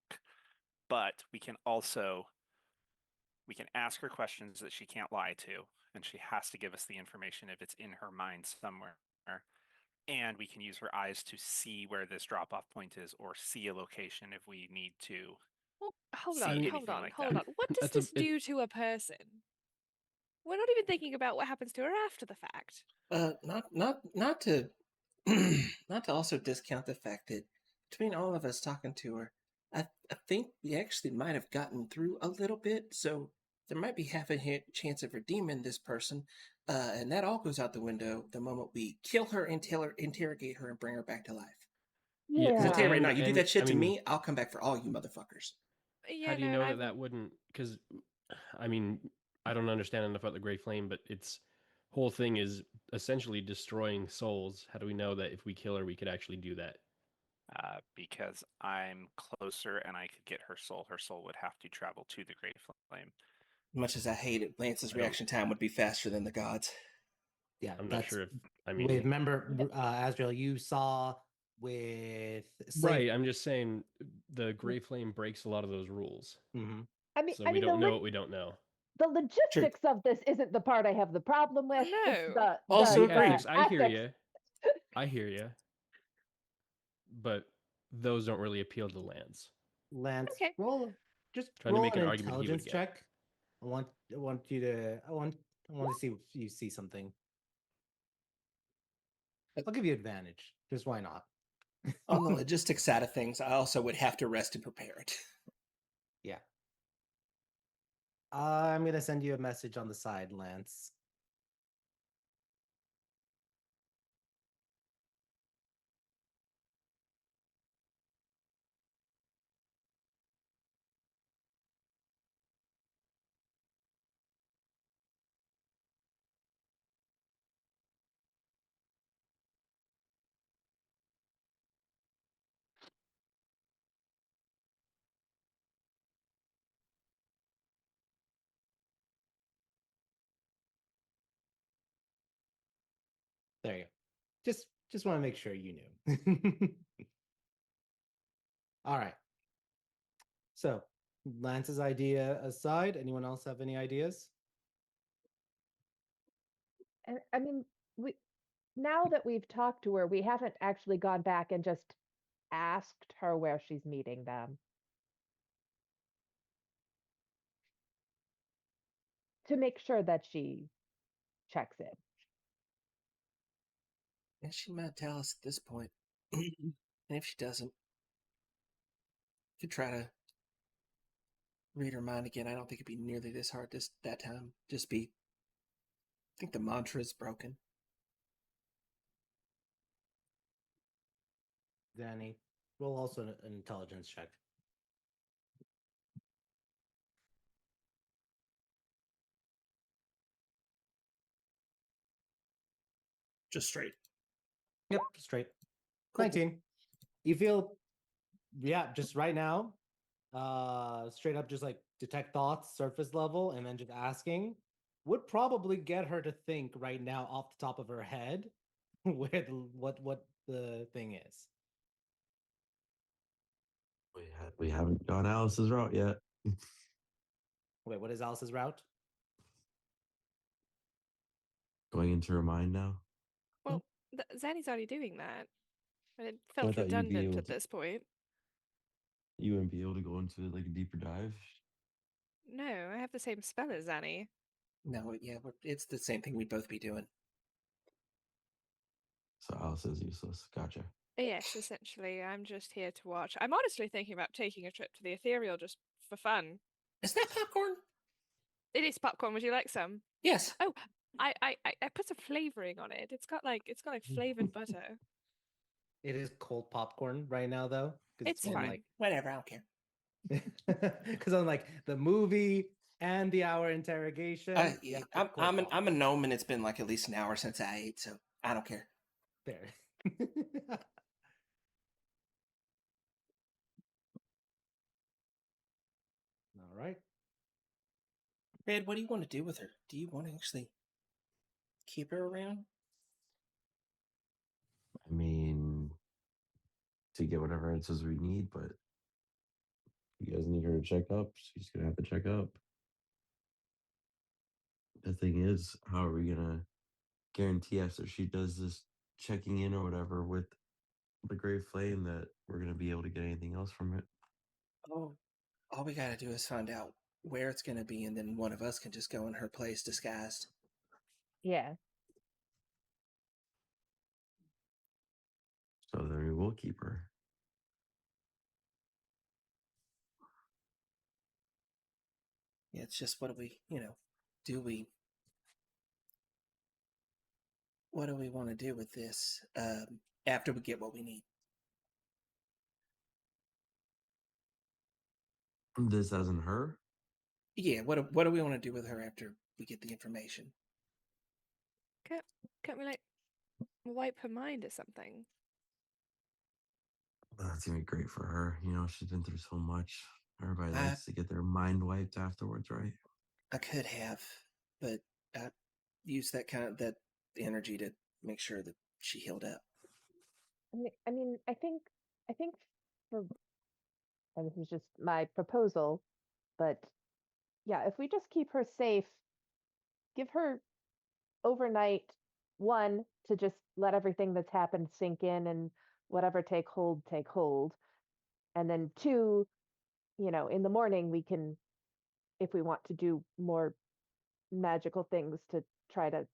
but we can ask her questions that she can't lie to, and she has to give us the information if it's in her mind somewhere. And we can use her eyes to see where this drop-off point is, or see a location if we need to. Hold See on, anything hold on, like hold that. on. What does That's a- this do to a person? We're not even thinking about what happens to her after the fact. Not to not to also discount the fact that between all of us talking to her, I think we actually might have gotten through a little bit, so there might be half a chance of redeeming this person, and that all goes out the window the moment we kill her, interrogate her, and bring her back to life. Yeah, Because I Yeah. tell you right now, and- you do and, that shit I to mean, me, I'll come back for all you motherfuckers. Yeah, How do you no, know I'm- that wouldn't? Because, I mean, I don't understand enough about the Gray Flame, but its whole thing is essentially destroying souls. How do we know that if we kill her, we could actually do that? Because I'm closer and I could get her soul would have to travel to the Great Flame. Much as I hate it, Lance's I don't- reaction time would be faster than the gods. Yeah, I'm not that's sure if, I wait. mean, Remember, Asriel, you saw with right. I'm just saying the Gray Flame breaks a lot of those rules. Mm-hmm. So we don't know what we don't know. The logistics of this isn't the part I have the problem with. No. It's the Also The agreed. ethics, I hear ethics. you. I hear you. But those don't really appeal to Lance. Lance, Okay. just Trying to roll make an an argument he would intelligence get. check. I want to see if you see something. I'll give you advantage. Just why not? On the logistics side of things, I also would have to rest and prepare it. Yeah. I'm gonna send you a message on the side, Lance. There you go. Just want to make sure you knew. All right. So, Lance's idea aside, anyone else have any ideas? And I mean, we now that we've talked to her, we haven't actually gone back and just asked her where she's meeting them. To make sure that she checks in. And she might tell us at this point. And if she doesn't, could try to read her mind again. I don't think it'd be nearly this hard that time. I think the mantra is broken. Danny, roll also an intelligence check. Just straight. Yep, straight. Cool. 19. You feel, yeah, just right now, straight up, just like detect thoughts, surface level, and then just asking would probably get her to think right now off the top of her head where what the thing is. We haven't gone Alice's route yet. Wait, what is Alice's route? Going into her mind now. Well, Zanny's already doing that. And it I felt thought you'd be redundant able at to- this point. You wouldn't be able to go into like a deeper dive. No, I have the same spell as Zanny. No, yeah, it's the same thing we'd both be doing. So Alice is useless. Gotcha. Yes, essentially. I'm just here to watch. I'm honestly thinking about taking a trip to the ethereal just for fun. Is that popcorn? It is popcorn. Would you like some? Yes. Oh, I put some flavoring on it. It's got like flavored butter. It is cold popcorn right now, though. It's been, fine. Whatever, I don't care. Because on like the movie and the hour interrogation, you have to cold I'm a popcorn. gnome, and it's been like at least an hour since I ate, so I don't care. Fair. All right. Red, what do you want to do with her? Do you want to actually keep her around? I mean, to get whatever answers we need, but you guys need her to check up. She's gonna have to check up. The thing is, how are we gonna guarantee after she does this checking in or whatever with the Great Flame that we're gonna be able to get anything else from it? Oh, all we gotta do is find out where it's gonna be, and then one of us can just go in her place disguised. Yeah. So then we will keep her. Yeah, it's just what do we, what do we want to do with this after we get what we need? This isn't her. Yeah, what do we want to do with her after we get the information? Can't we like wipe her mind or something? That's gonna be great for her. You know, she's been through so much. Everybody I- likes to get their mind wiped afterwards, right? I could have, but I used that energy to make sure that she healed up. I think for, and this is just my proposal, but yeah, if we just keep her safe, give her overnight one to just let everything that's happened sink in and whatever take hold. And then two, in the morning we can, if we want to do more magical things to try to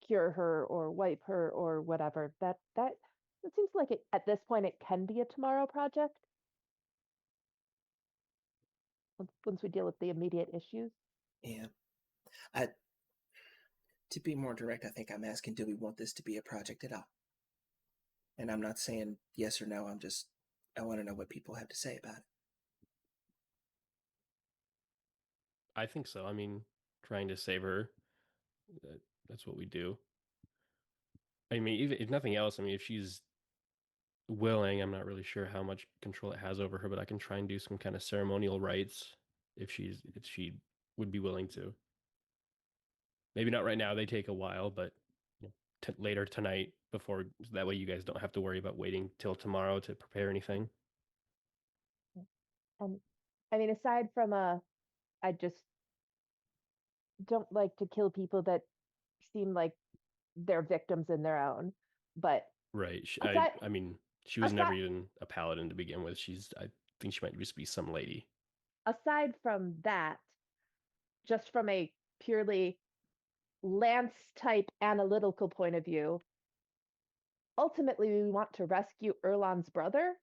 cure her or wipe her or whatever, that it seems like at this point it can be a tomorrow project once we deal with the immediate issues. Yeah. To be more direct, I think I'm asking, do we want this to be a project at all? And I'm not saying yes or no. I want to know what people have to say about it. I think so. I mean, trying to save her, that's what we do. I mean, even if nothing else, I mean, if she's willing, I'm not really sure how much control it has over her, but I can try and do some kind of ceremonial rites if she would be willing to. Maybe not right now; they take a while, but later tonight, before that way you guys don't have to worry about waiting till tomorrow to prepare anything. And aside from I just don't like to kill people that seem like they're victims in their own. But Right. aside, I mean, she was aside, never even a paladin to begin with. I think she might just be some lady. aside from that, just from a purely Lance type analytical point of view, ultimately we want to rescue Erlon's brother.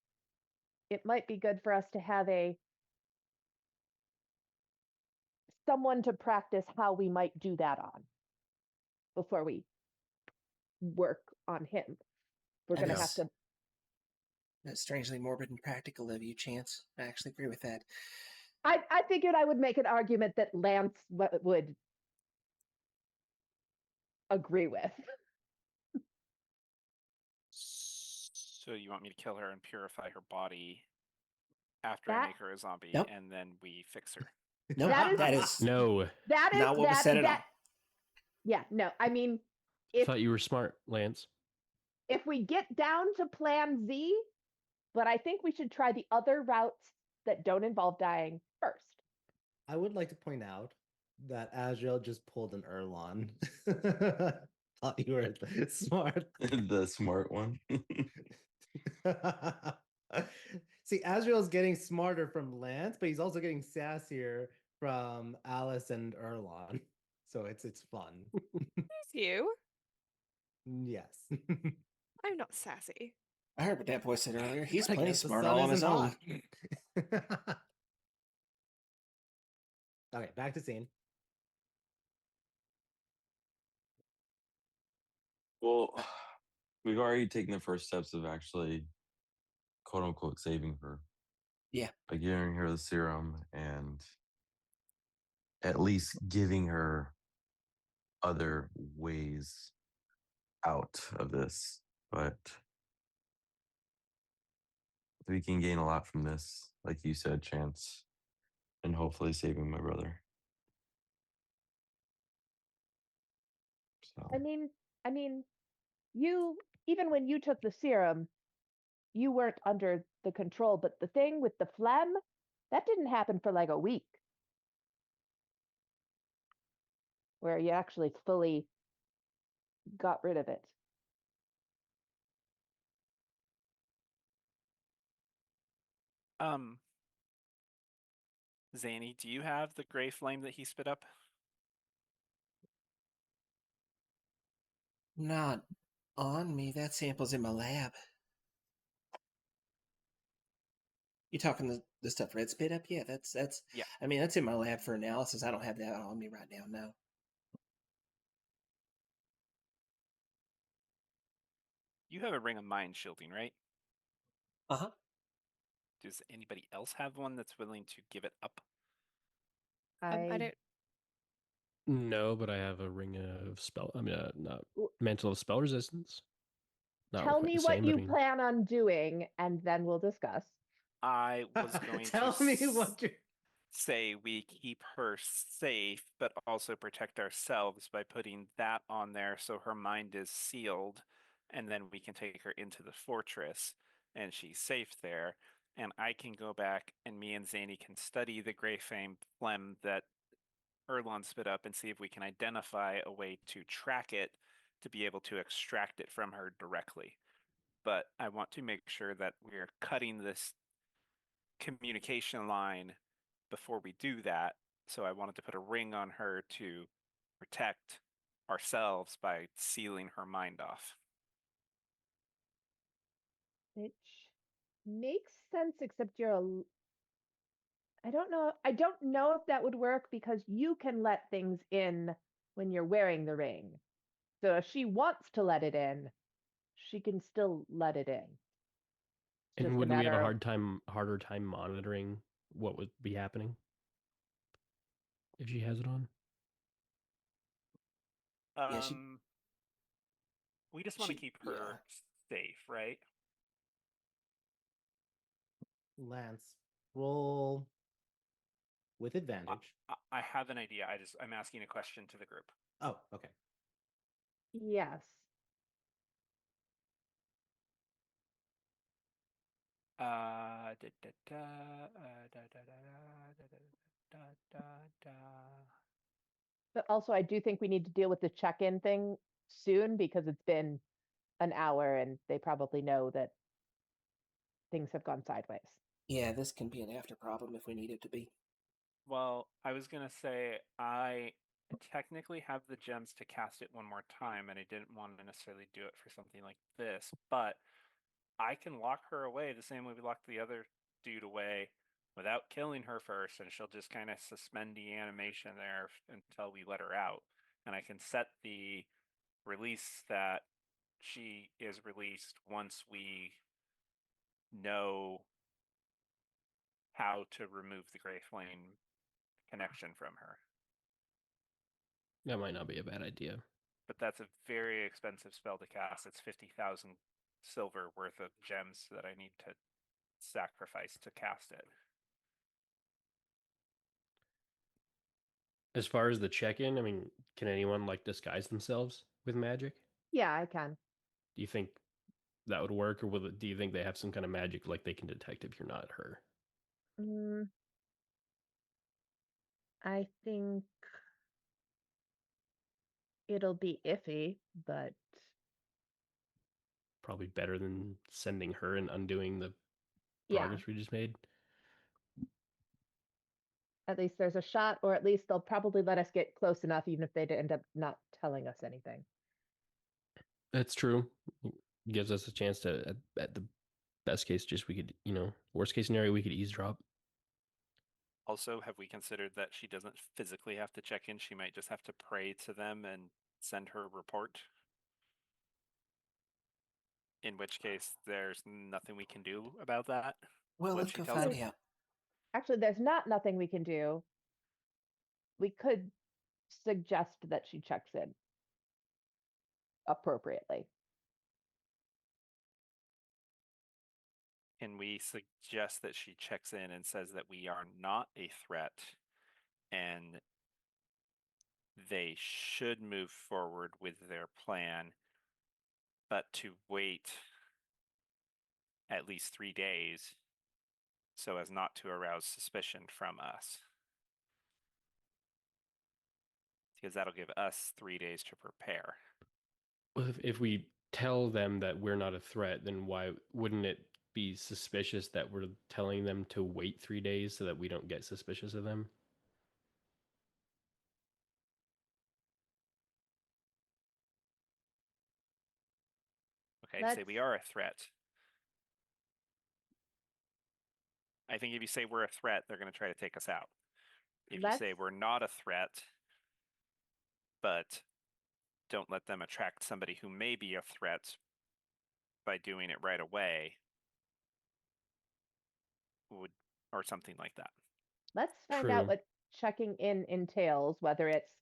It might be good for us to have someone to practice how we might do that on before we work on him. We're That going to have is- to. That's strangely morbid and practical of you, Chance. I actually agree with that. I figured I would make an argument that Lance would agree with. So you want me to kill her and purify her body after I That- make her a zombie, Nope. and then we fix her? No, That is- No, That is not what was said at all. Yeah, no. I mean, I if thought you were smart, Lance. if we get down to plan Z, but I think we should try the other routes that don't involve dying first. I would like to point out that Azrael just pulled an Erlon. Thought you were smart. The smart one. See, Azrael's getting smarter from Lance, but he's also getting sassier from Alice and Erlon. So it's fun. Who's you? Yes. I'm not sassy. I heard what that boy said earlier. He's I plenty guess the smart sun all on his isn't own. hot. Okay, back to scene. Well, we've already taken the first steps of actually, quote unquote, saving her. Yeah. By giving her the serum and at least giving her other ways out of this. But we can gain a lot from this, like you said, Chance, and hopefully saving my brother. So I mean, you even when you took the serum, you weren't under the control, but the thing with the phlegm, that didn't happen for like a week. Where you actually fully got rid of it. Zanny, do you have the gray flame that he spit up? Not on me. That sample's in my lab. You talking the stuff Red spit up? Yeah, that's Yeah. I mean, that's in my lab for analysis. I don't have that on me right now. No. You have a ring of mind shielding, right? Uh-huh. Does anybody else have one that's willing to give it up? I don't. No, but I have a ring of spell. I mean, not W- mantle of spell resistance. Not Tell quite me the what same, but you I mean, plan on doing, and then we'll discuss. I was going Tell to me what you. say we keep her safe, but also protect ourselves by putting that on there so her mind is sealed, and then we can take her into the fortress and she's safe there. And I can go back and me and Zany can study the gray phlegm that Erlon spit up and see if we can identify a way to track it to be able to extract it from her directly. But I want to make sure that we're cutting this communication line before we do that. So I wanted to put a ring on her to protect ourselves by sealing her mind off. Which makes sense, except you're a. I don't know. I don't know if that would work because you can let things in when you're wearing the ring. So if she wants to let it in, she can still let it in. It's and just a wouldn't we have a matter of harder time monitoring what would be happening if she has it on? Yeah, she- We just want to She keep yeah. her safe, right? Lance, roll with I, advantage. I have an idea. I'm asking a question to the group. Oh, okay. yes. Da, da, da, da, da, da, da, da, da, da. But also, I do think we need to deal with the check-in thing soon because it's been an hour and they probably know that things have gone sideways. Yeah, this can be an after problem if we need it to be. Well, I was gonna say I technically have the gems to cast it one more time, and I didn't want to necessarily do it for something like this, but I can lock her away the same way we locked the other dude away without killing her first, and she'll just kind of suspend the animation there until we let her out. And I can set the release that she is released once we know how to remove the gray flame connection from her. That might not be a bad idea. But that's a very expensive spell to cast. It's 50,000 silver worth of gems that I need to sacrifice to cast it. As far as the check-in, I mean, can anyone like disguise themselves with magic? Yeah, I can. Do you think that would work, or do you think they have some kind of magic like they can detect if you're not her? Mm, I think it'll be iffy, but Probably better than sending her and undoing the yeah, progress we just made. at least there's a shot, or at least they'll probably let us get close enough, even if they end up not telling us anything. That's true. gives us a chance to, at the best case, just we could, worst case scenario, we could eavesdrop. Also, have we considered that she doesn't physically have to check in? She might just have to pray to them and send her report. In which case, there's nothing we can do about that. Well, What let's she go tells find us. out. Actually, there's nothing we can do. We could suggest that she checks in appropriately. Can we suggest that she checks in and says that we are not a threat and they should move forward with their plan, but to wait at least 3 days so as not to arouse suspicion from us? Because that'll give us 3 days to prepare. Well, if we tell them that we're not a threat, then why wouldn't it be suspicious that we're telling them to wait 3 days so that we don't get suspicious of them? Okay, say we Let's- are a threat. I think if you say we're a threat, they're going to try to take us out. If you say Let's- we're not a threat, but don't let them attract somebody who may be a threat by doing it right away, would, or something like that. Let's find True. out what checking in entails, whether it's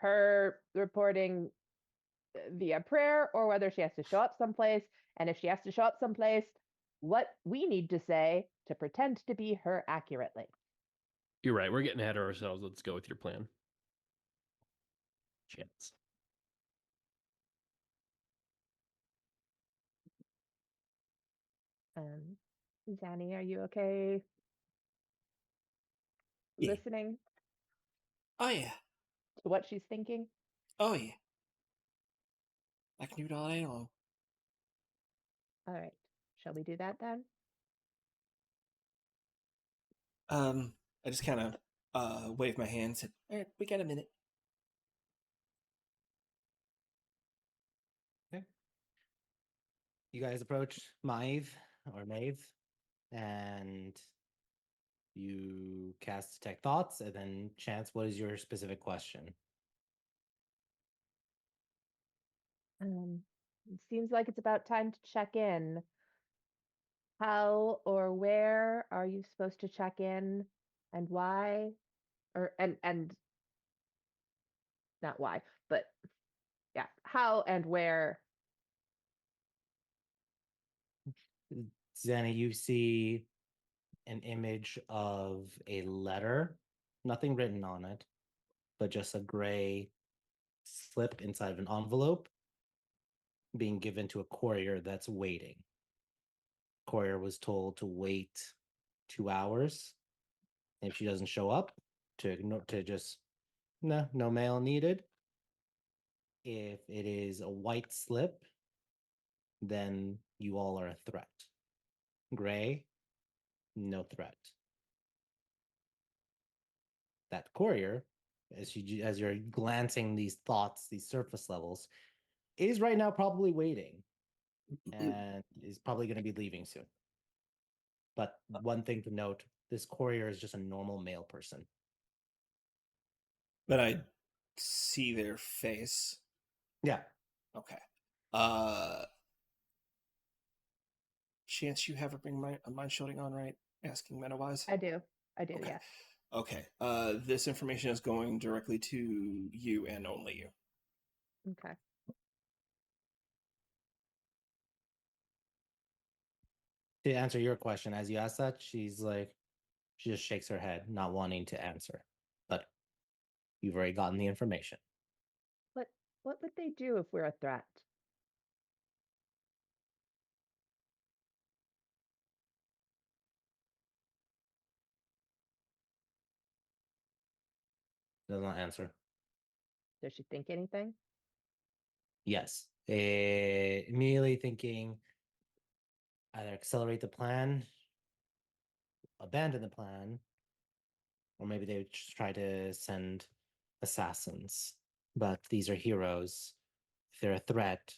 her reporting via prayer or whether she has to show up someplace. And if she has to show up someplace, what we need to say to pretend to be her accurately. You're right. We're getting ahead of ourselves. Let's go with your plan. Chance. Zanny, are you okay Yeah. listening Oh yeah. to what she's thinking? Oh yeah. I can do it all day long. All right. Shall we do that then? I just kind of wave my hands. And, all right, we got a minute. You guys approach Maeve or Maeve, and you cast Detect Thoughts, and then Chance, what is your specific question? It seems like it's about time to check in. How or where are you supposed to check in, and why? Or and not why, but yeah, how and where. Zanny, you see an image of a letter, nothing written on it, but just a gray slip inside of an envelope being given to a courier that's waiting. Courier was told to wait 2 hours. If she doesn't show up, to just no mail needed. If it is a white slip, then you all are a threat. Gray, no threat. That courier, as you're glancing these thoughts, these surface levels, is right now probably waiting and is probably going to be leaving soon. But one thing to note, this courier is just a normal male person. But I see their face. Yeah. Okay. Chance, you have her bring a mind shielding on, right? Asking meta-wise? I do, Okay. yes. Okay. This information is going directly to you and only you. Okay. To answer your question, as you ask that, she just shakes her head, not wanting to answer. But you've already gotten the information. What would they do if we're a threat? Does not answer. Does she think anything? Yes. Immediately thinking either accelerate the plan, abandon the plan, or maybe they would just try to send assassins. But these are heroes. If they're a threat,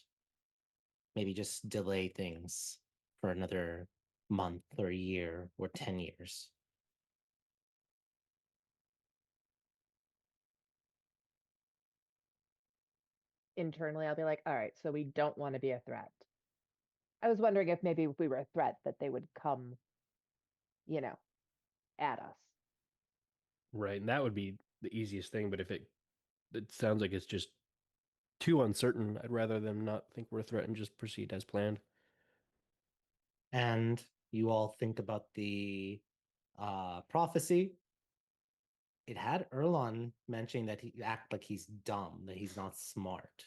maybe just delay things for another month or a year or 10 years. Internally, I'll be like, all right, so we don't want to be a threat. I was wondering if maybe if we were a threat that they would come, at us. Right, and that would be the easiest thing. But if it sounds like it's just too uncertain, I'd rather them not think we're a threat and just proceed as planned. And you all think about the prophecy. It had Erlon mentioning that he act like he's dumb, that he's not smart.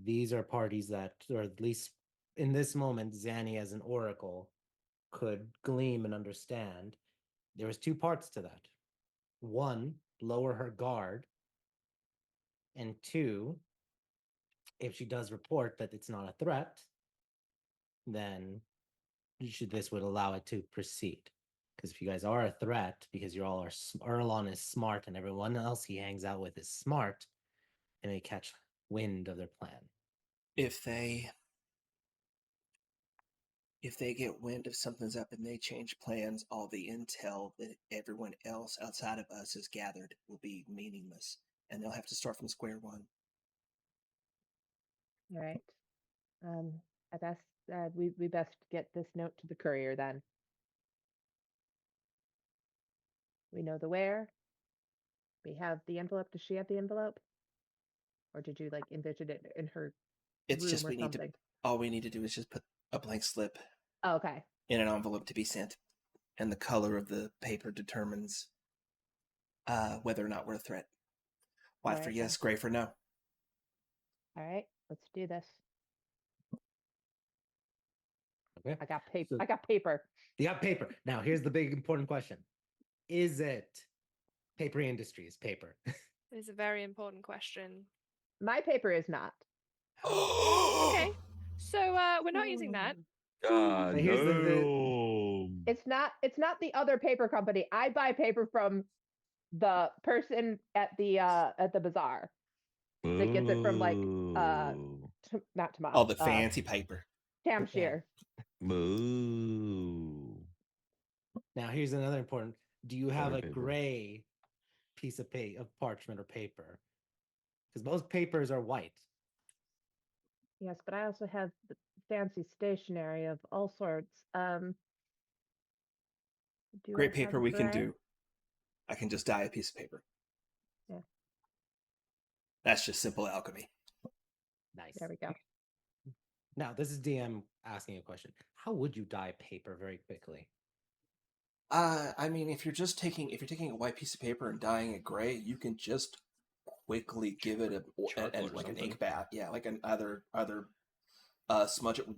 These are parties that, or at least in this moment, Zanny as an oracle could gleam and understand. There was 2 parts to that. 1, lower her guard, and 2, if she does report that it's not a threat, then this would allow it to proceed. Because if you guys are a threat, because you all are, Erlon is smart and everyone else he hangs out with is smart, and they catch wind of their plan. If they get wind of something's up and they change plans, all the intel that everyone else outside of us has gathered will be meaningless, and they'll have to start from square one. All right. I best we best get this note to the courier then. We know the where. We have the envelope. Does she have the envelope? Or did you like envision it in her It's room just or we need something? all we need to do is just put a blank slip Oh, okay. in an envelope to be sent, and the color of the paper determines whether or not we're a threat. White All for right, yes, then. gray for no. All right, let's do this. Okay. I got paper. So- I got paper. You got paper. Now, here's the big important question. Is it Paper Industries paper? It is a very important question. My paper is not. Okay, so we're not using that. God, But here's the- no. It's not the other paper company. I buy paper from the person at the bazaar that gets it from like Boo. not Tomas. All the fancy paper. Tamshire. Boo. Now, here's another important. Do you have Sorry, a paper. gray piece of of parchment or paper? Because most papers are white. Yes, but I also have the fancy stationery of all sorts. Do Great I have paper we can gray? do. I can just dye a piece of paper. Yeah. That's just simple alchemy. Nice. There we go. Now, this is DM asking a question. How would you dye paper very quickly? I mean, if you're taking a white piece of paper and dyeing it gray, you can just quickly give it Charcoal or like an something. ink bath. Yeah, like an either smudge it with,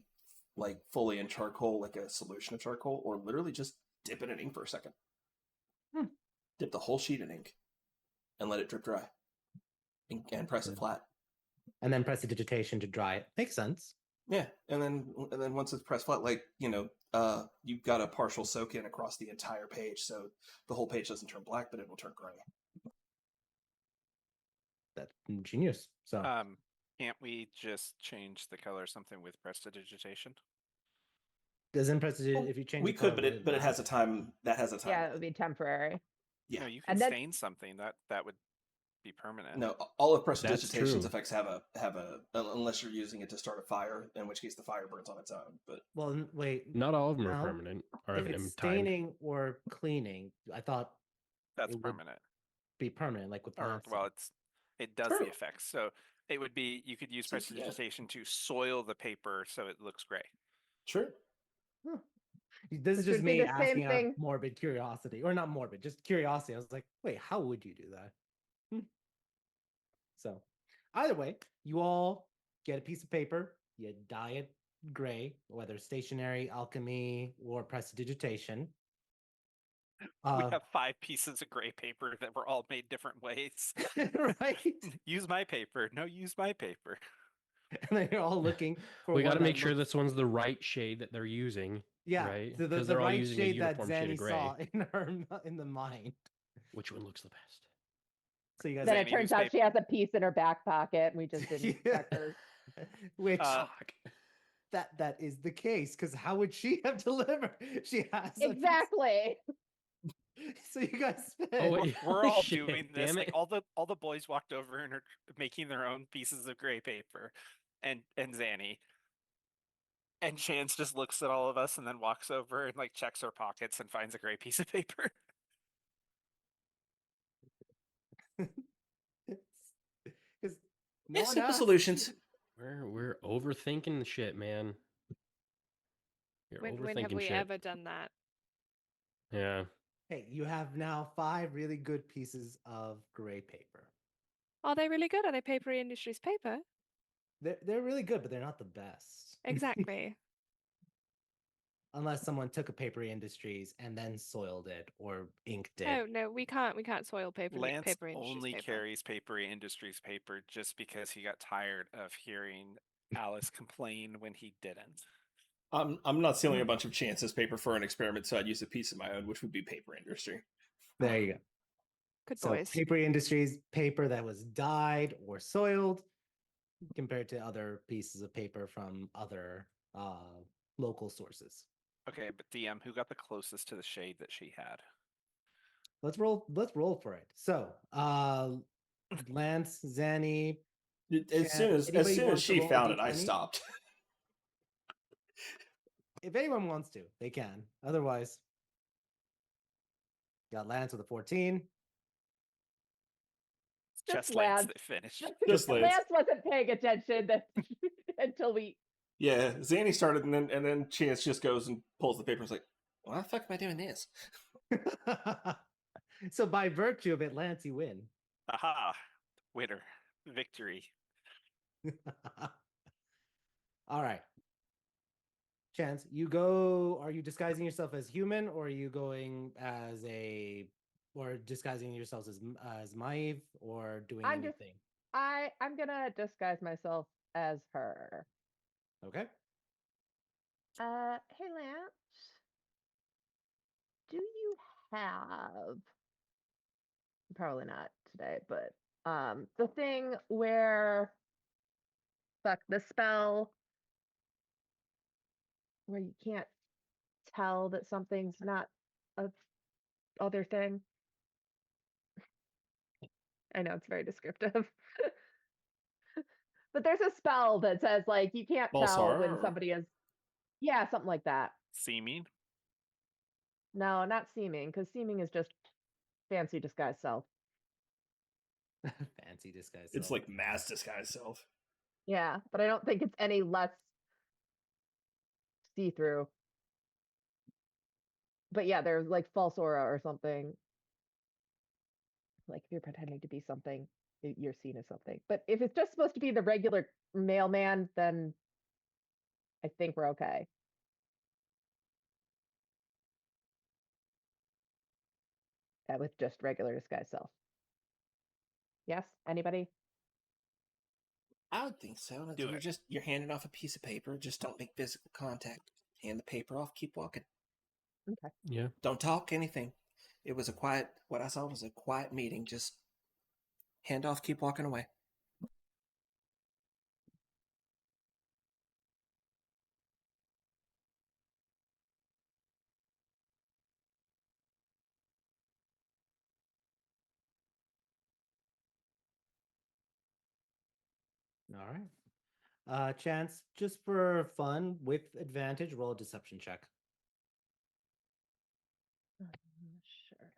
like fully in charcoal, like a solution of charcoal, or literally just dip it in ink for a second. Dip the whole sheet in ink and let it drip dry, and press it flat. And then press the digitation to dry it. Makes sense. Yeah, and then once it's pressed flat, like you've got a partial soak in across the entire page, so the whole page doesn't turn black, but it will turn gray. That's genius. So Can't we just change the color or something with prestidigitation? doesn't if you change We the color, could, would but it has a time. That has a time. Yeah, it would be temporary. Yeah. No, you can And then- stain something that would be permanent. No, all of That's prestidigitation's true. effects have a unless you're using it to start a fire, in which case the fire burns on its own. But Well, wait. Not all of them are No. permanent or If in it's time. staining or cleaning, I thought That's it would permanent. be permanent, like with Or lancing. well, it does True. the effects. So it would be you could use So, yeah. prestidigitation to soil the paper so it looks gray. sure. This is Which just would be me the same asking out of thing- morbid curiosity, or not morbid, just curiosity. I was like, wait, how would you do that? So, either way, you all get a piece of paper, you dye it gray, whether stationary, alchemy, or prestidigitation. We have 5 pieces of gray paper that were all made different ways. right? Use my paper. No, use my paper. And then you're all looking for. We got to one that make sure looks- this one's the right shade that they're using. yeah, right? so the 'Cause they're all right using a shade that uniform shade of Zanny gray. saw in the mind. Which one looks the best? So you guys, Then Zanny, it turns use out paper. she has a piece in her back pocket, and we just didn't Yeah. check her. Which Fuck. that is the case, because how would she have delivered? She has a piece- Exactly. So you guys spent. Oh, We're, wait. we're all Shit, doing this. damn Like it. all the boys walked over and are making their own pieces of gray paper, and Zanny. And Chance just looks at all of us and then walks over and like checks her pockets and finds a gray piece of paper. Because no Yeah, one simple asked. solutions. We're overthinking the shit, man. You're When have overthinking we shit. ever done that? Yeah. Hey, you have now 5 really good pieces of gray paper. Are they really good? Are they Paper Industries paper? They're really good, but they're not the best. Exactly. Unless someone took a Paper Industries and then soiled it or inked it. Oh no, we can't soil Lance Paper Industries only paper. carries Paper Industries paper just because he got tired of hearing Alice complain when he didn't. I'm not stealing a bunch of Chance's paper for an experiment, so I'd use a piece of my own, which would be paper industry. There you go. Good So boys. Paper Industries paper that was dyed or soiled compared to other pieces of paper from other local sources. Okay, but DM, who got the closest to the shade that she had? Let's roll for it. So Lance, Zanny, As soon as anybody wants to she roll a found it, I D20? stopped. If anyone wants to, they can. Otherwise, got Lance with a 14. It's just Lance. Lance that finished. Just Lance. Lance wasn't paying attention until we. Yeah, Zanny started, and then Chance just goes and pulls the paper. It's like, why the fuck am I doing this? So by virtue of it, Lance, you win. Aha! Winner. Victory. All right. Chance, you go. Are you disguising yourself as human, or are you going as or disguising yourselves as Maeve, or doing anything? I'm gonna disguise myself as her. Okay. Hey Lance, do you have probably not today, but the thing where the spell where you can't tell that something's not a other thing? I know it's very descriptive. But there's a spell that says like you can't False tell horror, when or- somebody is something like that. Seeming? No, not seeming, because seeming is just fancy disguise self. Fancy disguise. It's self. like mass disguise self. Yeah, but I don't think it's any less see-through. But yeah, there's like false aura or something. Like if you're pretending to be something, you're seen as something. But if it's just supposed to be the regular mailman, then I think we're okay. With just regular disguise self. Yes? Anybody? I would think so. Do it. You're handing off a piece of paper. Just don't make physical contact. Hand the paper off. Keep walking. Okay. Yeah. Don't talk anything. It was a quiet. What I saw was a quiet meeting. Just hand off. Keep walking away. All right. Chance, just for fun, with advantage, roll a deception check. Sure.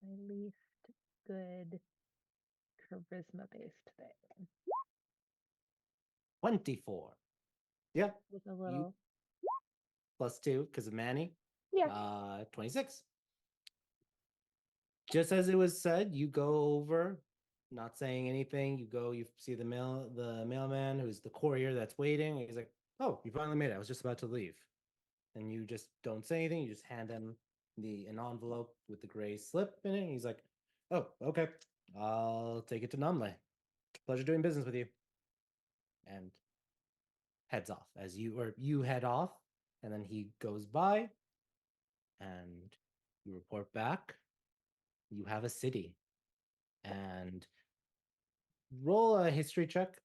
My least good charisma-based thing. 24. Yeah. With a little. +2 because of Manny. Yeah. 26. Just as it was said, you go over, not saying anything. You see the mailman who's the courier that's waiting. He's like, "Oh, you finally made it. I was just about to leave." And you just don't say anything. You just hand him an envelope with the gray slip in it. And he's like, "Oh, okay. I'll take it to Numley. Pleasure doing business with you." And heads off as you head off, and then he goes by, and you report back. You have a city, and Roll a history check.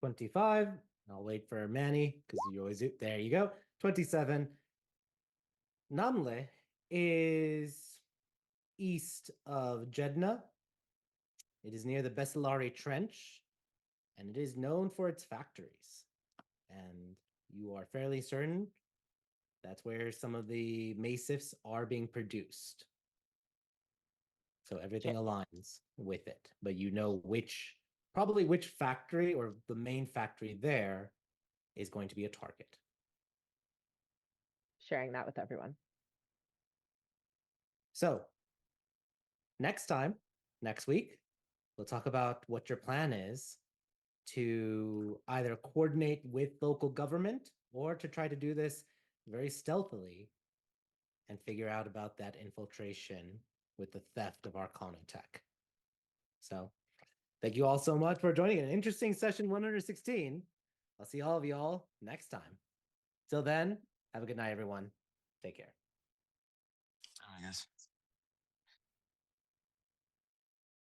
$25. I'll wait for Manny because you always do. There you go. 27. Namle is east of Jeddah. It is near the Besselari Trench, and it is known for its factories. And you are fairly certain that's where some of the macifs are being produced. So everything aligns with it, but you know probably which factory or the main factory there is going to be a target. Sharing that with everyone. So next week, we'll talk about what your plan is to either coordinate with local government or to try to do this very stealthily and figure out about that infiltration with the theft of Arcana tech. So thank you all so much for joining an interesting session 116. I'll see all of y'all next time. Till then, have a good night, everyone. Take care. I guess.